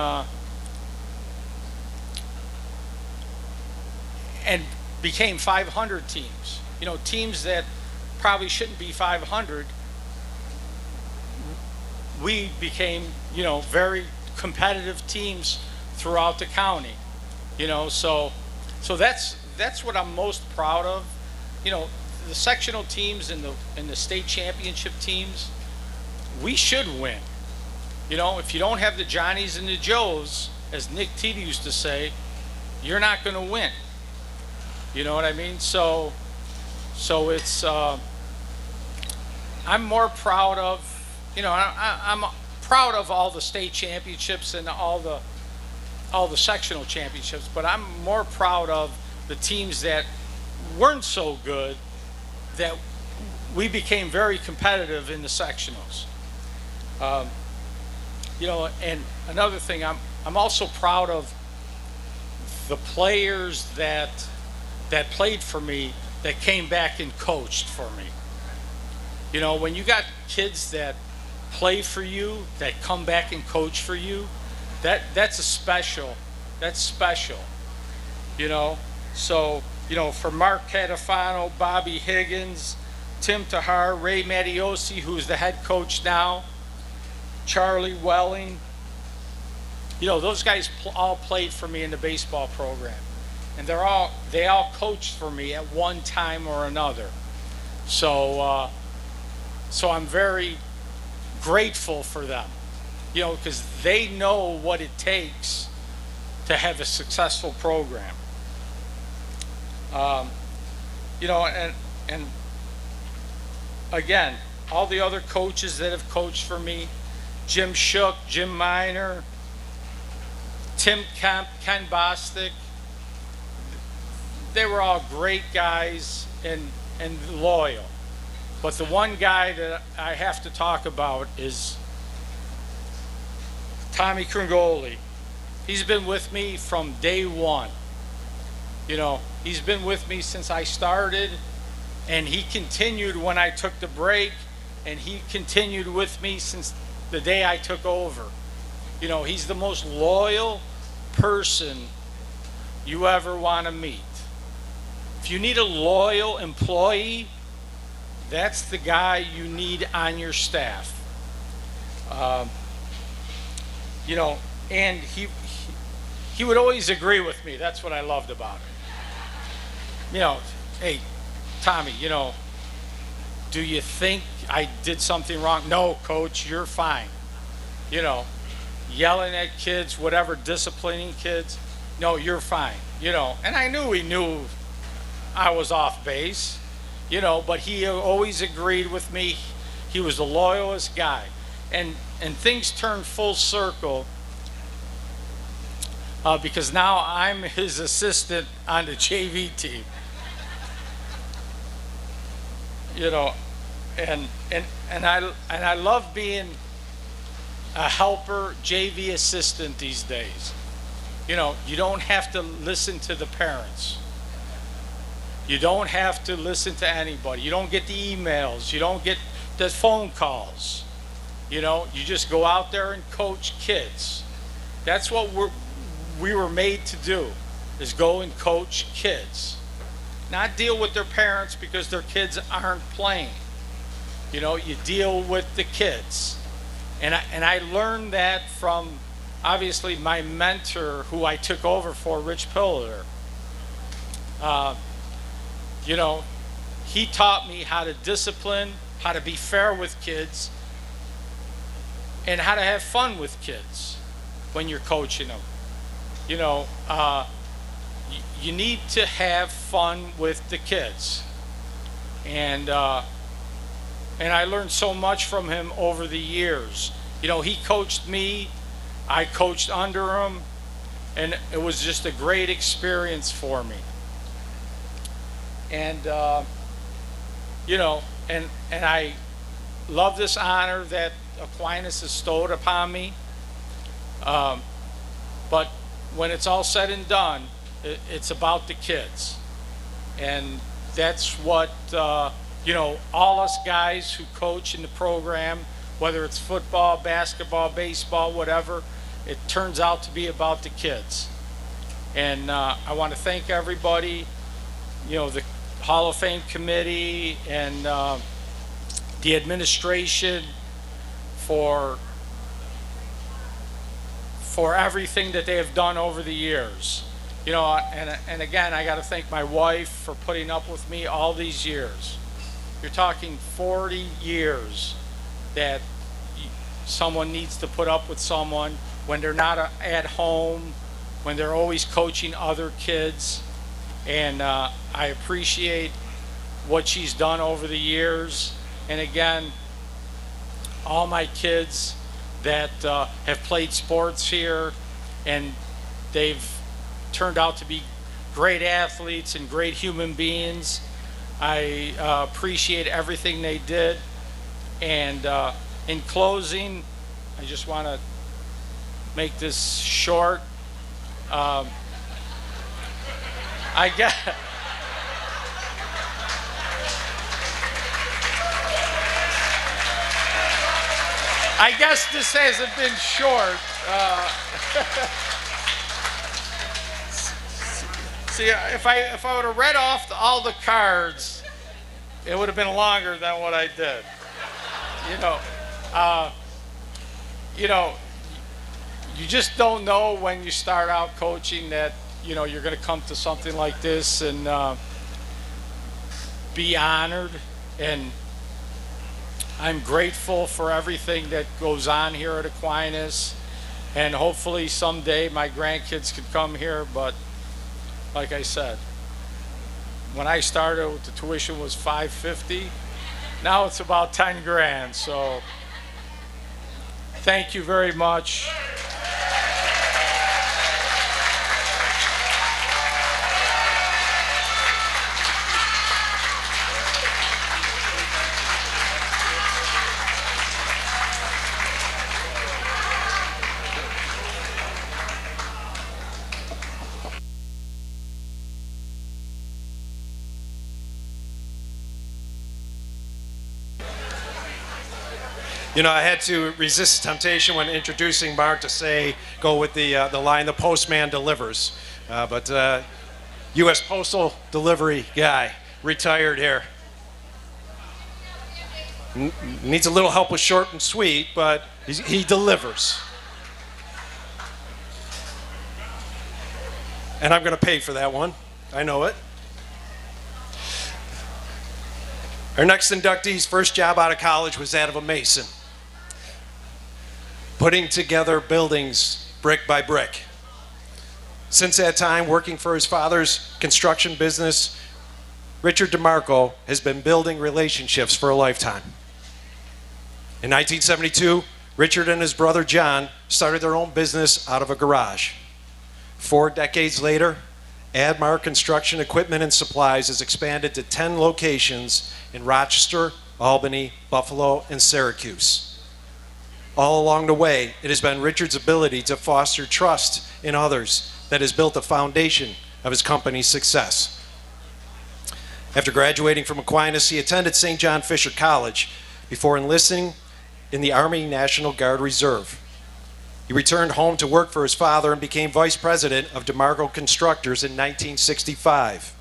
became 500 teams. Teams that probably shouldn't be 500. We became, very competitive teams throughout the county. So that's what I'm most proud of. The sectional teams and the state championship teams, we should win. If you don't have the Johnnies and the Joes, as Nick Tita used to say, you're not going to win. You know what I mean? So it's I'm more proud of, I'm proud of all the state championships and all the sectional championships, but I'm more proud of the teams that weren't so good, that we became very competitive in the sectionals. And another thing, I'm also proud of the players that played for me that came back and coached for me. When you got kids that play for you, that come back and coach for you, that's special. So, for Mark Catafano, Bobby Higgins, Tim Tahar, Ray Mattiosi, who's the head coach now, Charlie Welling, those guys all played for me in the baseball program. And they all coached for me at one time or another. So I'm very grateful for them, because they know what it takes to have a successful program. And again, all the other coaches that have coached for me, Jim Shook, Jim Miner, Tim Kemp, Ken Bostic, they were all great guys and loyal. But the one guy that I have to talk about is Tommy Kringoli. He's been with me from day one. He's been with me since I started, and he continued when I took the break, and he continued with me since the day I took over. He's the most loyal person you ever want to meet. If you need a loyal employee, that's the guy you need on your staff. And he would always agree with me. That's what I loved about him. Hey, Tommy, do you think I did something wrong? No, coach, you're fine. Yelling at kids, whatever, disciplining kids. No, you're fine. And I knew he knew I was off base, but he always agreed with me. He was the loyalest guy. And things turned full circle because now I'm his assistant on the JV team. And I love being a helper JV assistant these days. You don't have to listen to the parents. You don't have to listen to anybody. You don't get the emails. You don't get the phone calls. You just go out there and coach kids. That's what we were made to do, is go and coach kids. Not deal with their parents because their kids aren't playing. You deal with the kids. And I learned that from, obviously, my mentor who I took over for, Rich Pilliter. He taught me how to discipline, how to be fair with kids, and how to have fun with kids when you're coaching them. You need to have fun with the kids. And I learned so much from him over the years. He coached me, I coached under him, and it was just a great experience for me. And and I love this honor that Aquinas has bestowed upon me. But when it's all said and done, it's about the kids. And that's what, all us guys who coach in the program, whether it's football, basketball, baseball, whatever, it turns out to be about the kids. And I want to thank everybody, the Hall of Fame committee and the administration for everything that they have done over the years. And again, I got to thank my wife for putting up with me all these years. You're talking 40 years that someone needs to put up with someone when they're not at home, when they're always coaching other kids. And I appreciate what she's done over the years. And again, all my kids that have played sports here, and they've turned out to be great athletes and great human beings. I appreciate everything they did. And in closing, I just want to make this short. I guess this hasn't been short. See, if I would have read off all the cards, it would have been longer than what I did. You just don't know when you start out coaching that you're going to come to something like this and be honored. And I'm grateful for everything that goes on here at Aquinas, and hopefully someday my grandkids could come here. But like I said, when I started, the tuition was $550. Now it's about 10 grand. So thank you very much. You know, I had to resist temptation when introducing Mark to go with the line, the postman delivers. But U.S. Postal Delivery guy, retired here. Needs a little help with short and sweet, but he delivers. And I'm going to pay for that one. I know it. Our next inductee's first job out of college was that of a mason, putting together buildings brick by brick. Since that time, working for his father's construction business, Richard DeMarco has been building relationships for a lifetime. In 1972, Richard and his brother John started their own business out of a garage. 4 decades later, Admar Construction Equipment and Supplies has expanded to 10 locations in Rochester, Albany, Buffalo, and Syracuse. All along the way, it has been Richard's ability to foster trust in others that has built the foundation of his company's success. After graduating from Aquinas, he attended St. John Fisher College before enlisting in the Army National Guard Reserve. He returned home to work for his father and became vice president of DeMarco Constructors in 1965.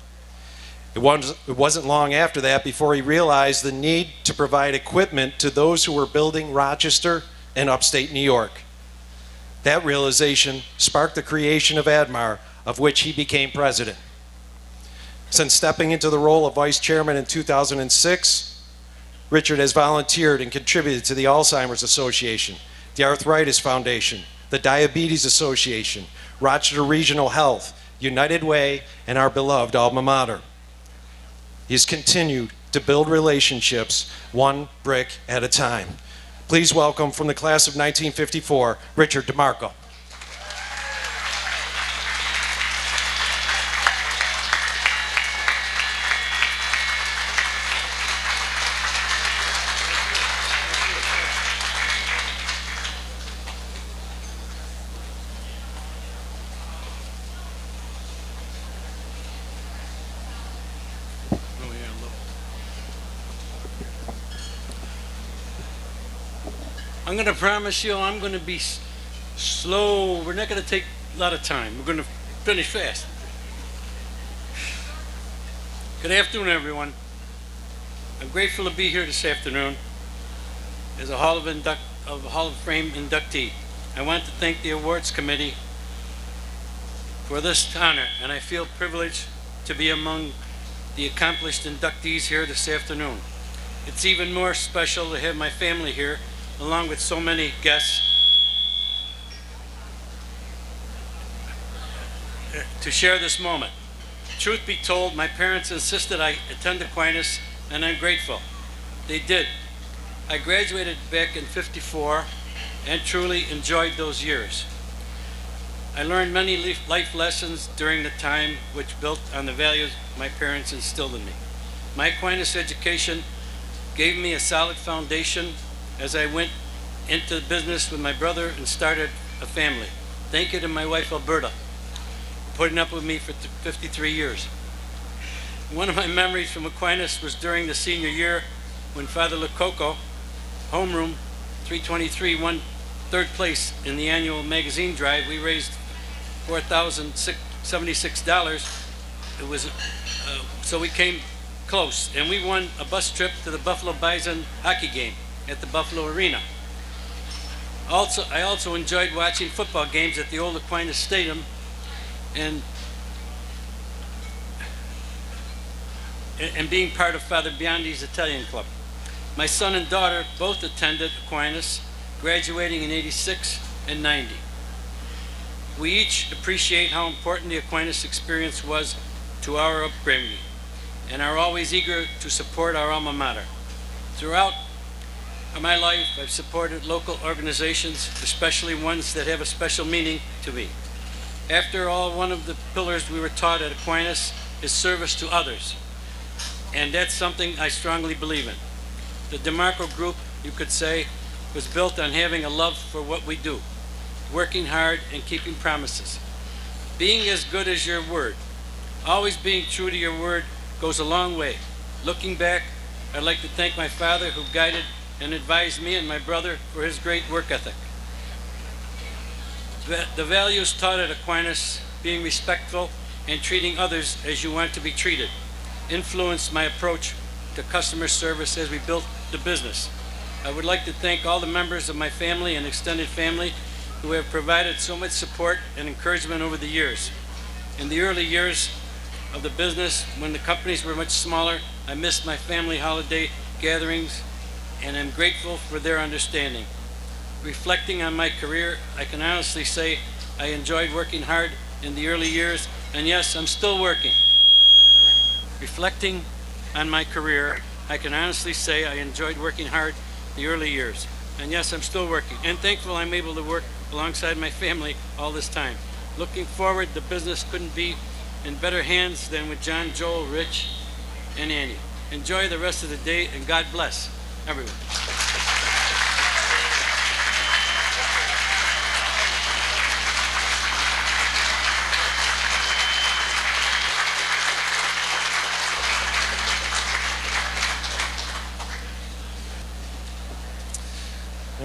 It wasn't long after that before he realized the need to provide equipment to those who were building Rochester and upstate New York. That realization sparked the creation of Admar, of which he became president. Since stepping into the role of vice chairman in 2006, Richard has volunteered and contributed to the Alzheimer's Association, the Arthritis Foundation, the Diabetes Association, Rochester Regional Health, United Way, and our beloved alma mater. He has continued to build relationships one brick at a time. Please welcome from the class of 1954, Richard DeMarco. I'm going to promise you I'm going to be slow. We're not going to take a lot of time. We're going to finish fast. Good afternoon, everyone. I'm grateful to be here this afternoon as a Hall of Fame inductee. I want to thank the awards committee for this honor, and I feel privileged to be among the accomplished inductees here this afternoon. It's even more special to have my family here, along with so many guests, to share this moment. Truth be told, my parents insisted I attend Aquinas, and I'm grateful. They did. I graduated back in '54 and truly enjoyed those years. I learned many life lessons during the time which built on the values my parents instilled in me. My Aquinas education gave me a solid foundation as I went into business with my brother and started a family. Thank you to my wife, Alberta, for putting up with me for 53 years. One of my memories from Aquinas was during the senior year when Father Lococo, homeroom 323, won 3rd place in the annual magazine drive. We raised $4,076. It was, so we came close, and we won a bus trip to the Buffalo Bison hockey game at the Buffalo Arena. I also enjoyed watching football games at the old Aquinas Stadium and being part of Father Biondi's Italian Club. My son and daughter both attended Aquinas, graduating in '86 and '90. We each appreciate how important the Aquinas experience was to our upbringing and are always eager to support our alma mater. Throughout my life, I've supported local organizations, especially ones that have a special meaning to me. After all, one of the pillars we were taught at Aquinas is service to others, and that's something I strongly believe in. The DeMarco group, you could say, was built on having a love for what we do, working hard and keeping promises. Being as good as your word, always being true to your word goes a long way. Looking back, I'd like to thank my father who guided and advised me and my brother for his great work ethic. The values taught at Aquinas, being respectful and treating others as you want to be treated, influenced my approach to customer service as we built the business. I would like to thank all the members of my family and extended family who have provided so much support and encouragement over the years. In the early years of the business, when the companies were much smaller, I missed my family holiday gatherings, and I'm grateful for their understanding. Reflecting on my career, I can honestly say I enjoyed working hard in the early years, and yes, I'm still working. Reflecting on my career, I can honestly say I enjoyed working hard the early years, and yes, I'm still working, and thankful I'm able to work alongside my family all this time. Looking forward, the business couldn't be in better hands than with John, Joel, Rich, and Annie. Enjoy the rest of the day, and God bless everyone.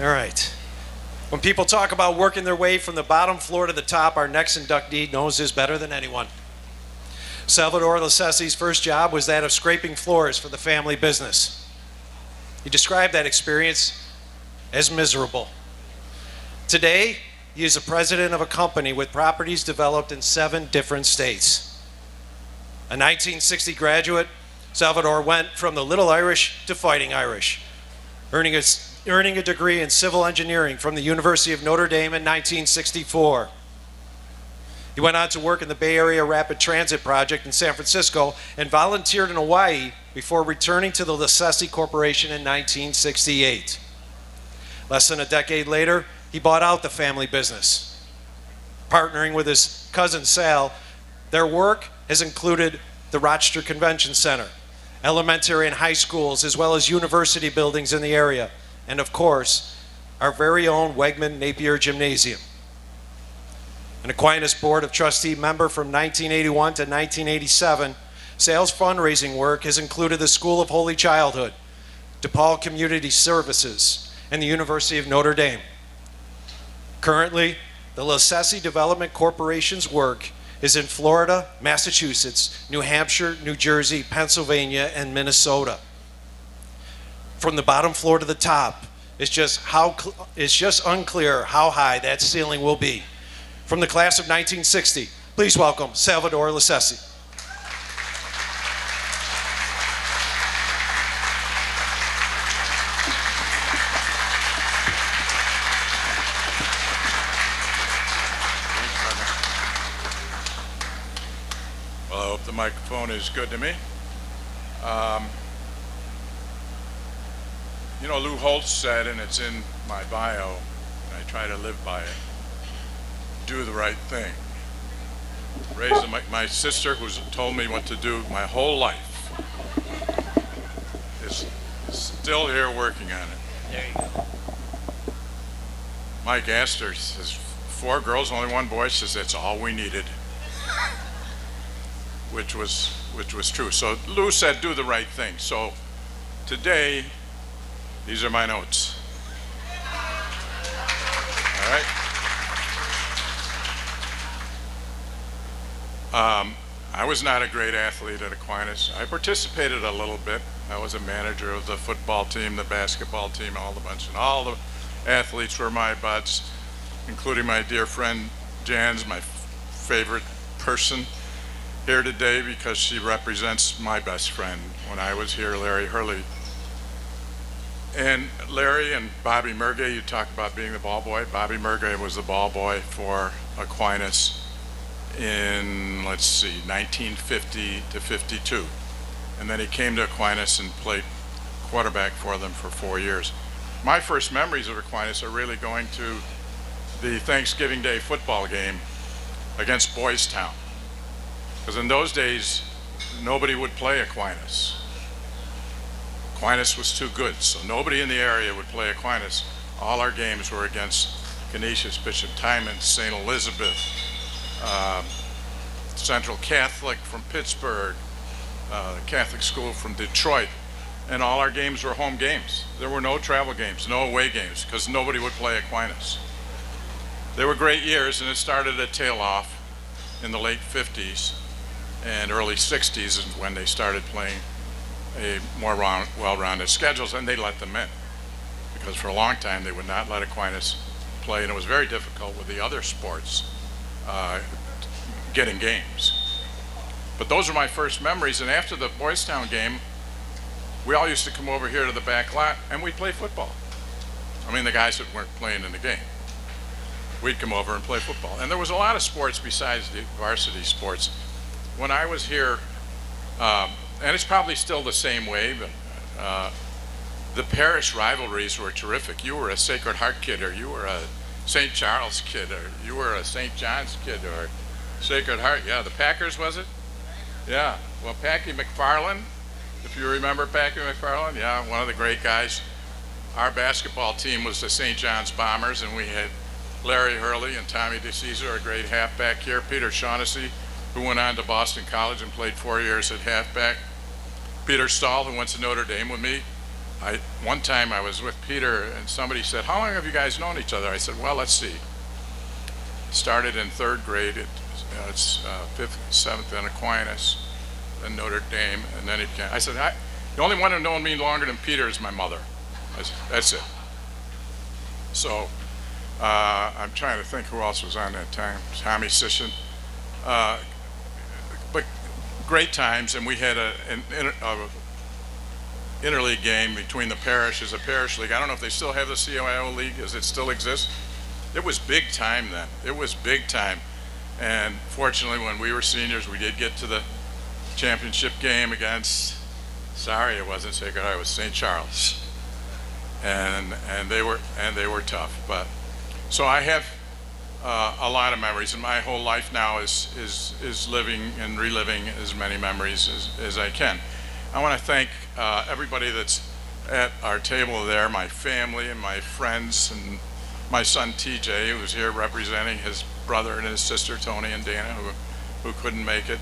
All right. When people talk about working their way from the bottom floor to the top, our next inductee knows this better than anyone. Salvador Lessesci's first job was that of scraping floors for the family business. He described that experience as miserable. Today, he is the president of a company with properties developed in 7 different states. A 1960 graduate, Salvador went from the Little Irish to Fighting Irish, earning a degree in civil engineering from the University of Notre Dame in 1964. He went on to work in the Bay Area Rapid Transit Project in San Francisco and volunteered in Hawaii before returning to the Lessesci Corporation in 1968. Less than a decade later, he bought out the family business. Partnering with his cousin Sal, their work has included the Rochester Convention Center, elementary and high schools, as well as university buildings in the area, and of course, our very own Wegman Napier Gymnasium. An Aquinas Board of Trustee member from 1981 to 1987, Sal's fundraising work has included the School of Holy Childhood, DePaul Community Services, and the University of Notre Dame. Currently, the Lessesci Development Corporation's work is in Florida, Massachusetts, New Hampshire, New Jersey, Pennsylvania, and Minnesota. From the bottom floor to the top, it's just unclear how high that ceiling will be. From the class of 1960, please welcome Salvador Lessesci. Well, I hope the microphone is good to me. You know, Lou Holtz said, and it's in my bio, and I try to live by it, do the right thing. Raised my sister, who's told me what to do my whole life, is still here working on it. There you go. Mike Astor says, 4 girls, only 1 boy, says that's all we needed. Which was true. So Lou said, do the right thing. So today, these are my notes. All right. I was not a great athlete at Aquinas. I participated a little bit. I was a manager of the football team, the basketball team, all the bunch, and all the athletes were my buds, including my dear friend Jan's, my favorite person here today because she represents my best friend. When I was here, Larry Hurley. And Larry and Bobby Mergay, you talk about being the ball boy. Bobby Mergay was the ball boy for Aquinas in, 1950 to 52. And then he came to Aquinas and played quarterback for them for 4 years. My first memories of Aquinas are really going to the Thanksgiving Day football game against Boys Town. Because in those days, nobody would play Aquinas. Aquinas was too good, so nobody in the area would play Aquinas. All our games were against Canisius, Bishop Timon, St. Elizabeth, Central Catholic from Pittsburgh, Catholic School from Detroit. and all our games were home games. There were no travel games, no away games, because nobody would play Aquinas. They were great years, and it started to tail off in the late 50s and early 60s is when they started playing a more well-rounded schedules, and they let them in. Because for a long time they would not let Aquinas play, and it was very difficult with the other sports getting games. But those are my first memories, and after the Boys Town game, we all used to come over here to the back lot and we'd play football. I mean, the guys that weren't playing in the game. We'd come over and play football. And there was a lot of sports besides the varsity sports. When I was here, and it's probably still the same way, but the parish rivalries were terrific. You were a Sacred Heart kid, or you were a St. Charles kid, or you were a St. John's kid, or Sacred Heart. Yeah, the Packers, was it? Yeah, well, Packy McFarland, if you remember Packy McFarland, yeah, one of the great guys. Our basketball team was the St. John's Bombers, and we had Larry Hurley and Tommy DeCesar, a great halfback here. Peter Shaughnessy, who went on to Boston College and played 4 years at halfback. Peter Stahl, who went to Notre Dame with me. One time I was with Peter, and somebody said, "How long have you guys known each other?" I said, "Well, let's see. Started in 3rd grade. It's 5th, 7th in Aquinas, then Notre Dame, and then it came." I said, "The only one who known me longer than Peter is my mother." I said, "That's it." So I'm trying to think who else was on that time. Tommy Sisson. But great times, and we had an interleague game between the parishes, a parish league. I don't know if they still have the CIO league. Does it still exist? It was big time then. It was big time. And fortunately, when we were seniors, we did get to the championship game against, sorry, it wasn't Sacred Heart, it was St. Charles. And they were tough. But so I have a lot of memories, and my whole life now is living and reliving as many memories as I can. I want to thank everybody that's at our table there, my family and my friends, and my son TJ, who's here representing his brother and his sister Tony and Dana, who couldn't make it.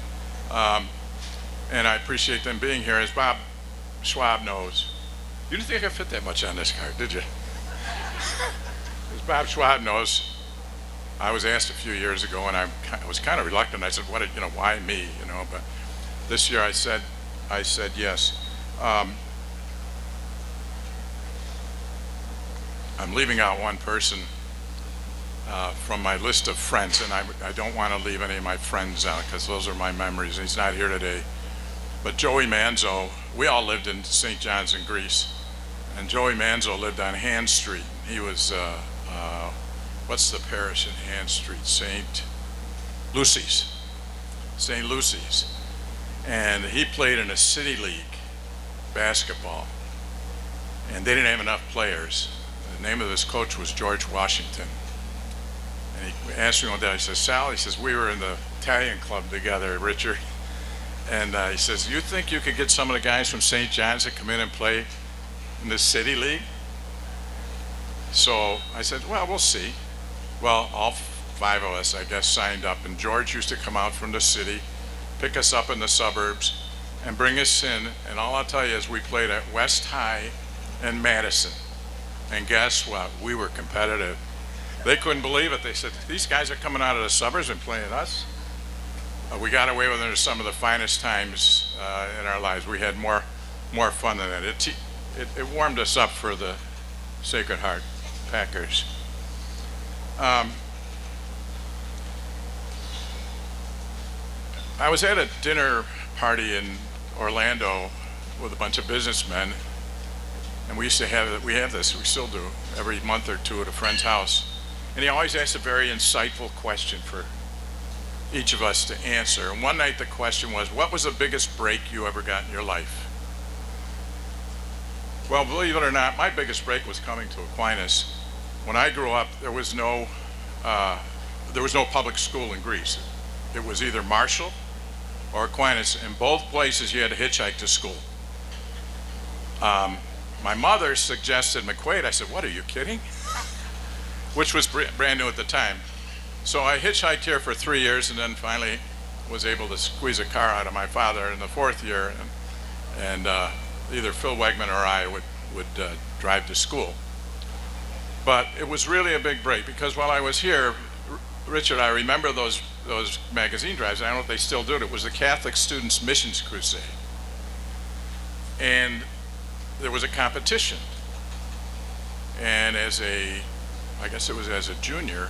And I appreciate them being here. As Bob Schwab knows, you didn't think I fit that much on this card, did you? As Bob Schwab knows, I was asked a few years ago, and I was kind of reluctant. I said, why me, But this year I said yes. I'm leaving out one person from my list of friends, and I don't want to leave any of my friends out because those are my memories. He's not here today. But Joey Manzo, we all lived in St. John's in Greece, and Joey Manzo lived on Han Street. He was, what's the parish in Han Street? St. Lucy's. St. Lucy's. And he played in a city league basketball, and they didn't have enough players. The name of this coach was George Washington. And he asked me one day, I said, "Sal," he says, "we were in the Italian club together, Richard." And he says, "You think you could get some of the guys from St. John's to come in and play in the city league?" So I said, "Well, we'll see." Well, all 5 of us, I guess, signed up, and George used to come out from the city, pick us up in the suburbs, and bring us in. And all I'll tell you is we played at West High and Madison. And guess what? We were competitive. They couldn't believe it. They said, "These guys are coming out of the suburbs and playing us." We got away with it at some of the finest times in our lives. We had more fun than that. It warmed us up for the Sacred Heart Packers. I was at a dinner party in Orlando with a bunch of businessmen, and we have this, we still do, every month or two at a friend's house. And he always asks a very insightful question for each of us to answer. And one night the question was, what was the biggest break you ever got in your life? Well, believe it or not, my biggest break was coming to Aquinas. When I grew up, there was no public school in Greece. It was either Marshall or Aquinas. In both places, you had to hitchhike to school. My mother suggested McQuaid. I said, "What, are you kidding?" Which was brand new at the time. So I hitchhiked here for 3 years, and then finally was able to squeeze a car out of my father in the 4th year, and either Phil Wegman or I would drive to school. But it was really a big break because while I was here, Richard, I remember those magazine drives. I don't know if they still do it. It was the Catholic Students Missions Crusade. And there was a competition. And I guess it was as a junior,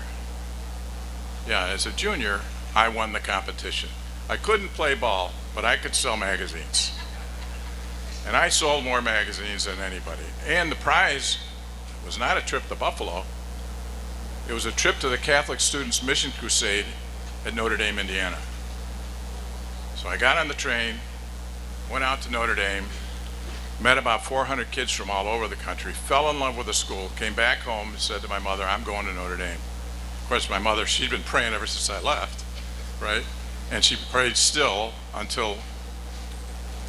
I won the competition. I couldn't play ball, but I could sell magazines. And I sold more magazines than anybody. And the prize was not a trip to Buffalo. It was a trip to the Catholic Students Mission Crusade at Notre Dame, Indiana. So I got on the train, went out to Notre Dame, met about 400 kids from all over the country, fell in love with the school, came back home and said to my mother, I'm going to Notre Dame. Of course, my mother, she'd been praying ever since I left, right? And she prayed still until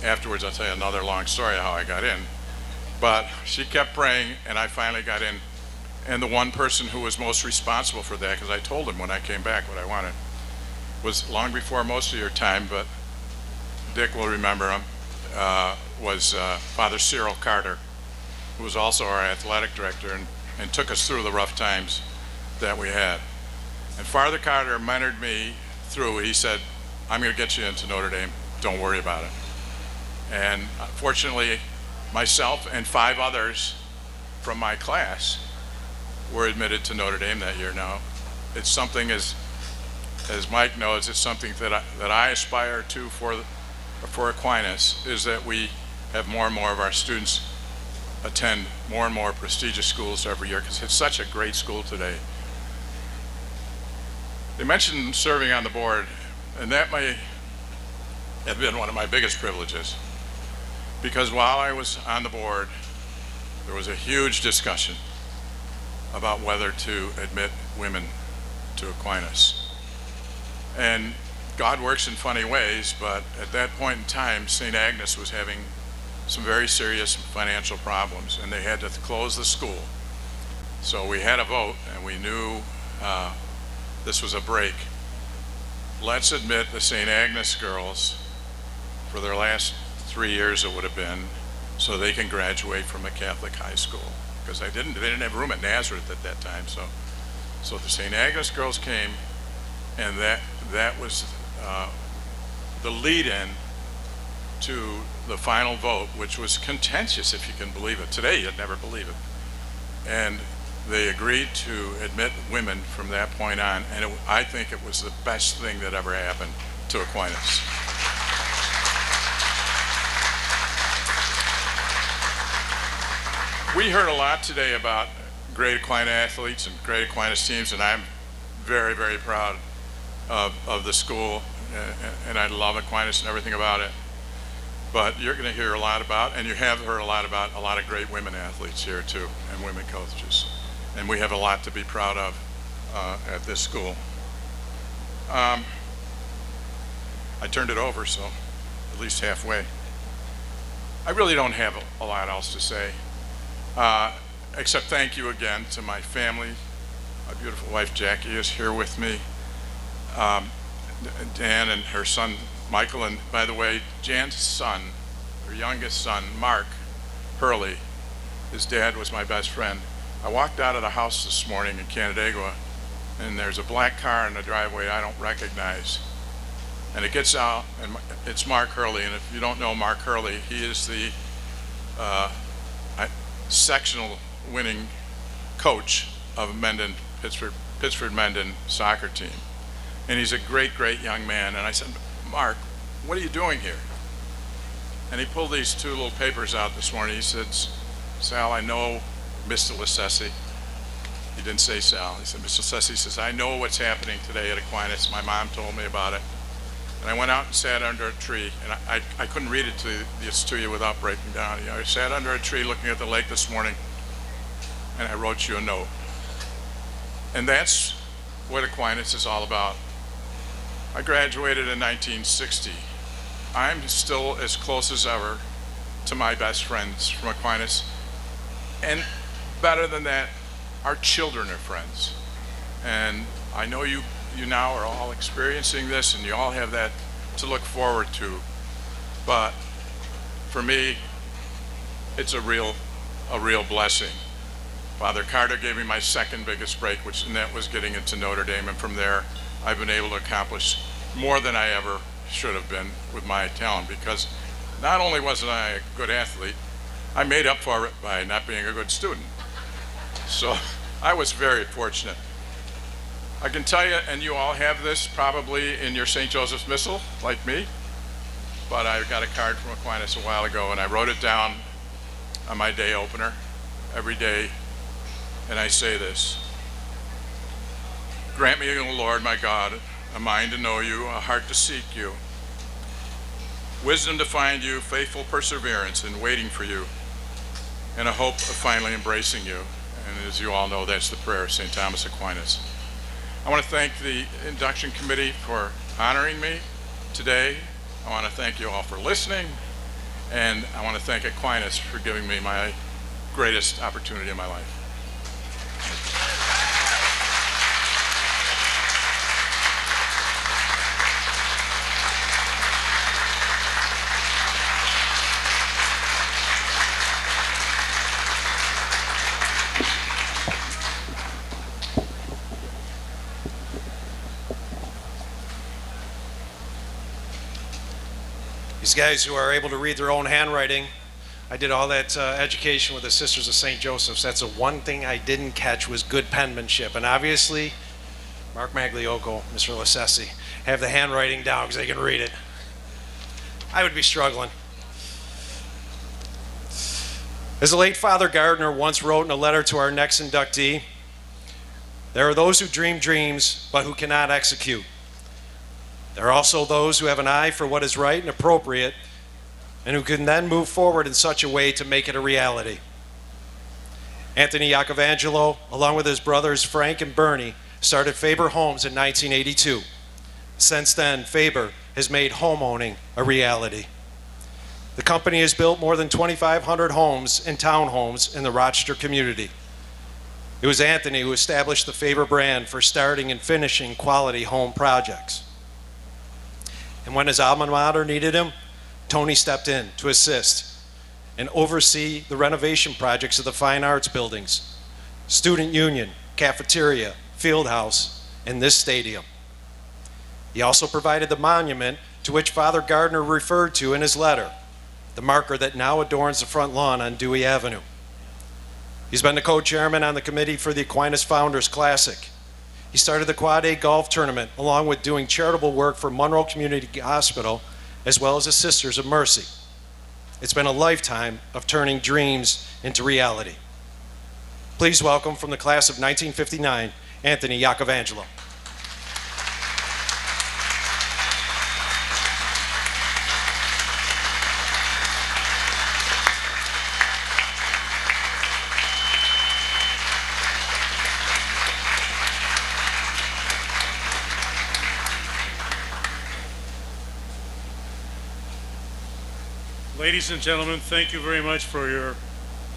afterwards. I'll tell you another long story of how I got in. But she kept praying, and I finally got in. And the one person who was most responsible for that, because I told him when I came back what I wanted, was long before most of your time, but Dick will remember him, was Father Cyril Carter, who was also our athletic director and took us through the rough times that we had. And Father Carter mentored me through. He said, I'm going to get you into Notre Dame. Don't worry about it. And fortunately, myself and 5 others from my class were admitted to Notre Dame that year. Now, it's something, as Mike knows, it's something that I aspire to for Aquinas, is that we have more and more of our students attend more and more prestigious schools every year, because it's such a great school today. They mentioned serving on the board, and that may have been one of my biggest privileges, because while I was on the board, there was a huge discussion about whether to admit women to Aquinas. And God works in funny ways, but at that point in time, St. Agnes was having some very serious financial problems, and they had to close the school. So we had a vote, and we knew this was a break. Let's admit the St. Agnes girls for their last 3 years, it would have been, so they can graduate from a Catholic high school. Because they didn't have room at Nazareth at that time. So the St. Agnes girls came, and that was the lead-in to the final vote, which was contentious, if you can believe it. Today, you'd never believe it. And they agreed to admit women from that point on, and I think it was the best thing that ever happened to Aquinas. We heard a lot today about great Aquinas athletes and great Aquinas teams, and I'm very, very proud of the school, and I love Aquinas and everything about it. But you're going to hear a lot about, and you have heard a lot about, a lot of great women athletes here too, and women coaches. And we have a lot to be proud of at this school. I turned it over, so at least halfway. I really don't have a lot else to say, except thank you again to my family. My beautiful wife Jackie is here with me. Dan and her son Michael, and by the way, Jan's son, her youngest son, Mark Hurley, his dad was my best friend. I walked out of the house this morning in Canandaigua, and there's a black car in the driveway I don't recognize. And it gets out, and it's Mark Hurley. And if you don't know Mark Hurley, he is the sectional winning coach of Mendon, Pittsford Mendon soccer team. And he's a great, great young man. And I said, Mark, what are you doing here? And he pulled these 2 little papers out this morning. He said, Sal, I know Mr. Lessesci. He didn't say Sal. He said, Mr. Lessesci says, I know what's happening today at Aquinas. My mom told me about it. And I went out and sat under a tree, and I couldn't read it to you without breaking down. I sat under a tree looking at the lake this morning, and I wrote you a note. And that's what Aquinas is all about. I graduated in 1960. I'm still as close as ever to my best friends from Aquinas. And better than that, our children are friends. And I know you now are all experiencing this, and you all have that to look forward to. But for me, it's a real blessing. Father Carter gave me my second biggest break, and that was getting into Notre Dame, and from there I've been able to accomplish more than I ever should have been with my talent, because not only wasn't I a good athlete, I made up for it by not being a good student. So I was very fortunate. I can tell you, and you all have this probably in your St. Joseph's Missal, like me, but I got a card from Aquinas a while ago, and I wrote it down on my day opener every day, and I say this: grant me, O Lord my God, a mind to know you, a heart to seek you, wisdom to find you, faithful perseverance in waiting for you, and a hope of finally embracing you. And as you all know, that's the prayer of St. Thomas Aquinas. I want to thank the induction committee for honoring me today. I want to thank you all for listening, and I want to thank Aquinas for giving me my greatest opportunity in my life. These guys who are able to read their own handwriting, I did all that education with the Sisters of St. Joseph's. That's the one thing I didn't catch was good penmanship. And obviously, Mark Magliocco, Mr. Lessesci, have the handwriting down because they can read it. I would be struggling. As the late Father Gardner once wrote in a letter to our next inductee, there are those who dream dreams, but who cannot execute. There are also those who have an eye for what is right and appropriate, and who can then move forward in such a way to make it a reality. Anthony Angelo, along with his brothers Frank and Bernie, started Faber Homes in 1982. Since then, Faber has made homeowning a reality. The company has built more than 2,500 homes and townhomes in the Rochester community. It was Anthony who established the Faber brand for starting and finishing quality home projects. And when his alma mater needed him, Tony stepped in to assist and oversee the renovation projects of the fine arts buildings, student union, cafeteria, field house, and this stadium. He also provided the monument to which Father Gardner referred to in his letter, the marker that now adorns the front lawn on Dewey Avenue. He's been the co-chairman on the committee for the Aquinas Founders Classic. He started the Quad A golf tournament along with doing charitable work for Monroe Community Hospital as well as the Sisters of Mercy. It's been a lifetime of turning dreams into reality. Please welcome from the class of 1959, Anthony Angelo. Ladies and gentlemen, thank you very much for your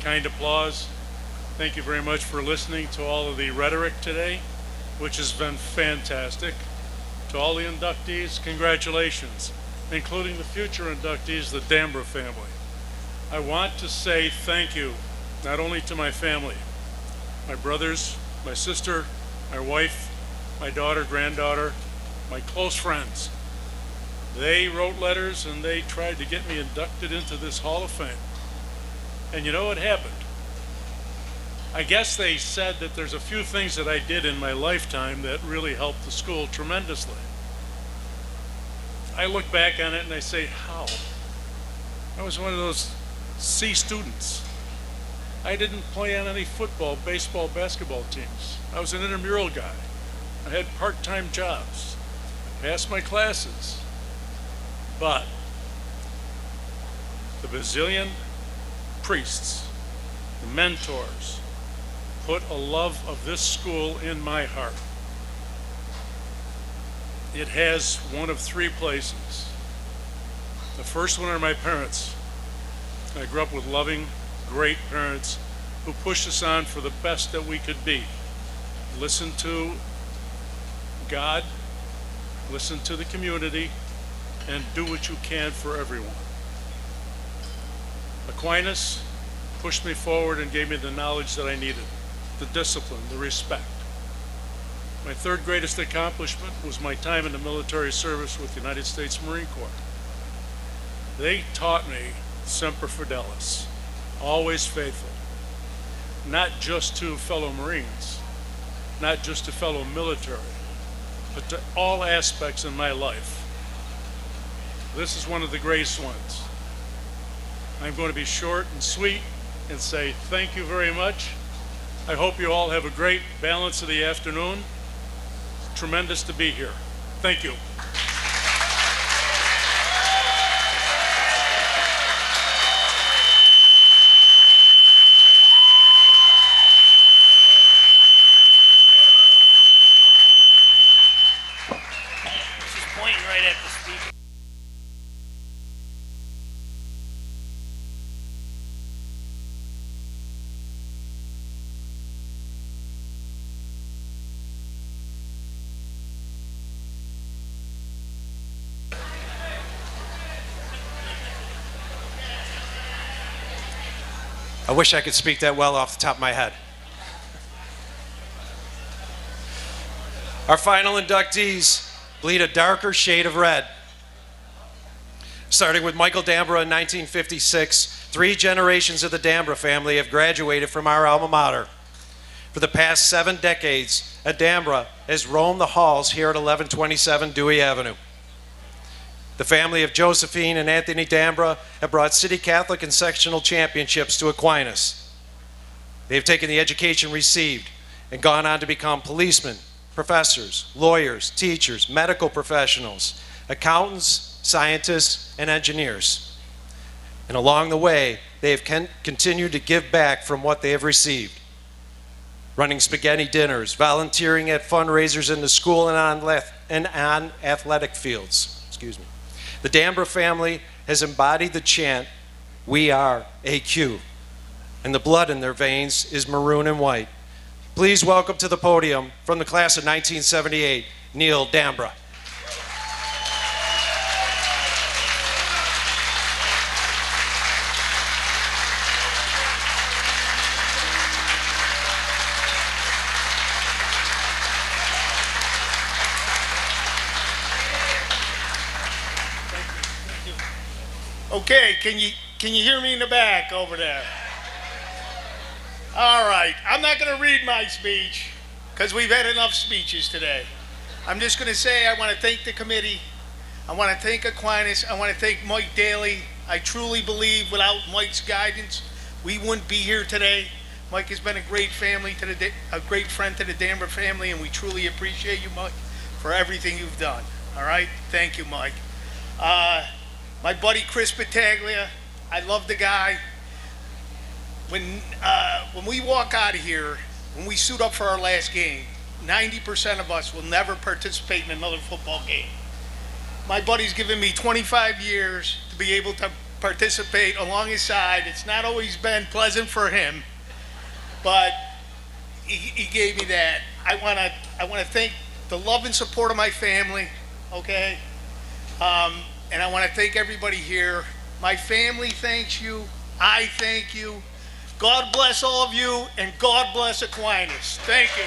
kind applause. Thank you very much for listening to all of the rhetoric today, which has been fantastic. To all the inductees, congratulations, including the future inductees, the Dambra family. I want to say thank you, not only to my family, my brothers, my sister, my wife, my daughter, granddaughter, my close friends. They wrote letters and they tried to get me inducted into this Hall of Fame. And you know what happened? I guess they said that there's a few things that I did in my lifetime that really helped the school tremendously. I look back on it and I say, how? I was one of those C students. I didn't play on any football, baseball, basketball teams. I was an intramural guy. I had part-time jobs. I passed my classes. But the Basilian priests, the mentors, put a love of this school in my heart. It has one of three places. The first one are my parents. I grew up with loving, great parents who pushed us on for the best that we could be. Listen to God, listen to the community, and do what you can for everyone. Aquinas pushed me forward and gave me the knowledge that I needed, the discipline, the respect. My third greatest accomplishment was my time in the military service with the United States Marine Corps. They taught me semper fidelis, always faithful, not just to fellow Marines, not just to fellow military, but to all aspects in my life. This is one of the greatest ones. I'm going to be short and sweet and say thank you very much. I hope you all have a great balance of the afternoon. It's tremendous to be here. Thank you. Pointing right at the speaker. I wish I could speak that well off the top of my head. Our final inductees bleed a darker shade of red. Starting with Michael Dambra in 1956, 3 generations of the Dambra family have graduated from our alma mater. For the past 7 decades, Dambra has roamed the halls here at 1127 Dewey Avenue. The family of Josephine and Anthony Dambra have brought city Catholic and sectional championships to Aquinas. They have taken the education received and gone on to become policemen, professors, lawyers, teachers, medical professionals, accountants, scientists, and engineers. And along the way, they have continued to give back from what they have received. Running spaghetti dinners, volunteering at fundraisers in the school and on athletic fields. Excuse me. The Dambra family has embodied the chant, "We are AQ," and the blood in their veins is maroon and white. Please welcome to the podium, from the class of 1978, Neil Dambra. Okay, can you hear me in the back over there? All right, I'm not going to read my speech because we've had enough speeches today. I'm just going to say I want to thank the committee. I want to thank Aquinas. I want to thank Mike Daly. I truly believe without Mike's guidance, we wouldn't be here today. Mike has been a great family a great friend to the Dambra family, and we truly appreciate you, Mike, for everything you've done. All right, thank you, Mike. My buddy Chris Battaglia, I love the guy. When we walk out of here, when we suit up for our last game, 90% of us will never participate in another football game. My buddy's given me 25 years to be able to participate along his side. It's not always been pleasant for him, but he gave me that. I want to thank the love and support of my family, okay? And I want to thank everybody here. My family thanks you. I thank you. God bless all of you, and God bless Aquinas. Thank you.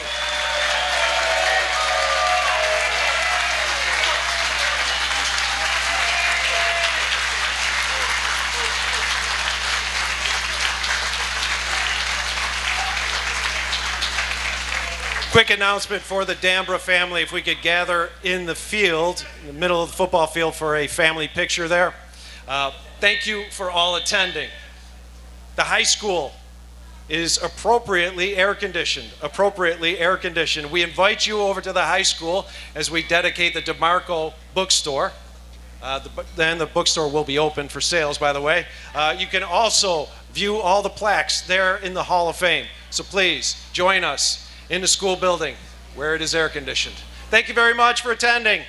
Quick announcement for the Dambra family, if we could gather in the field, in the middle of the football field, for a family picture there. Thank you for all attending. The high school is appropriately air-conditioned, We invite you over to the high school as we dedicate the DeMarco bookstore. Then the bookstore will be open for sales, by the way. You can also view all the plaques there in the Hall of Fame. So please join us in the school building where it is air-conditioned. Thank you very much for attending.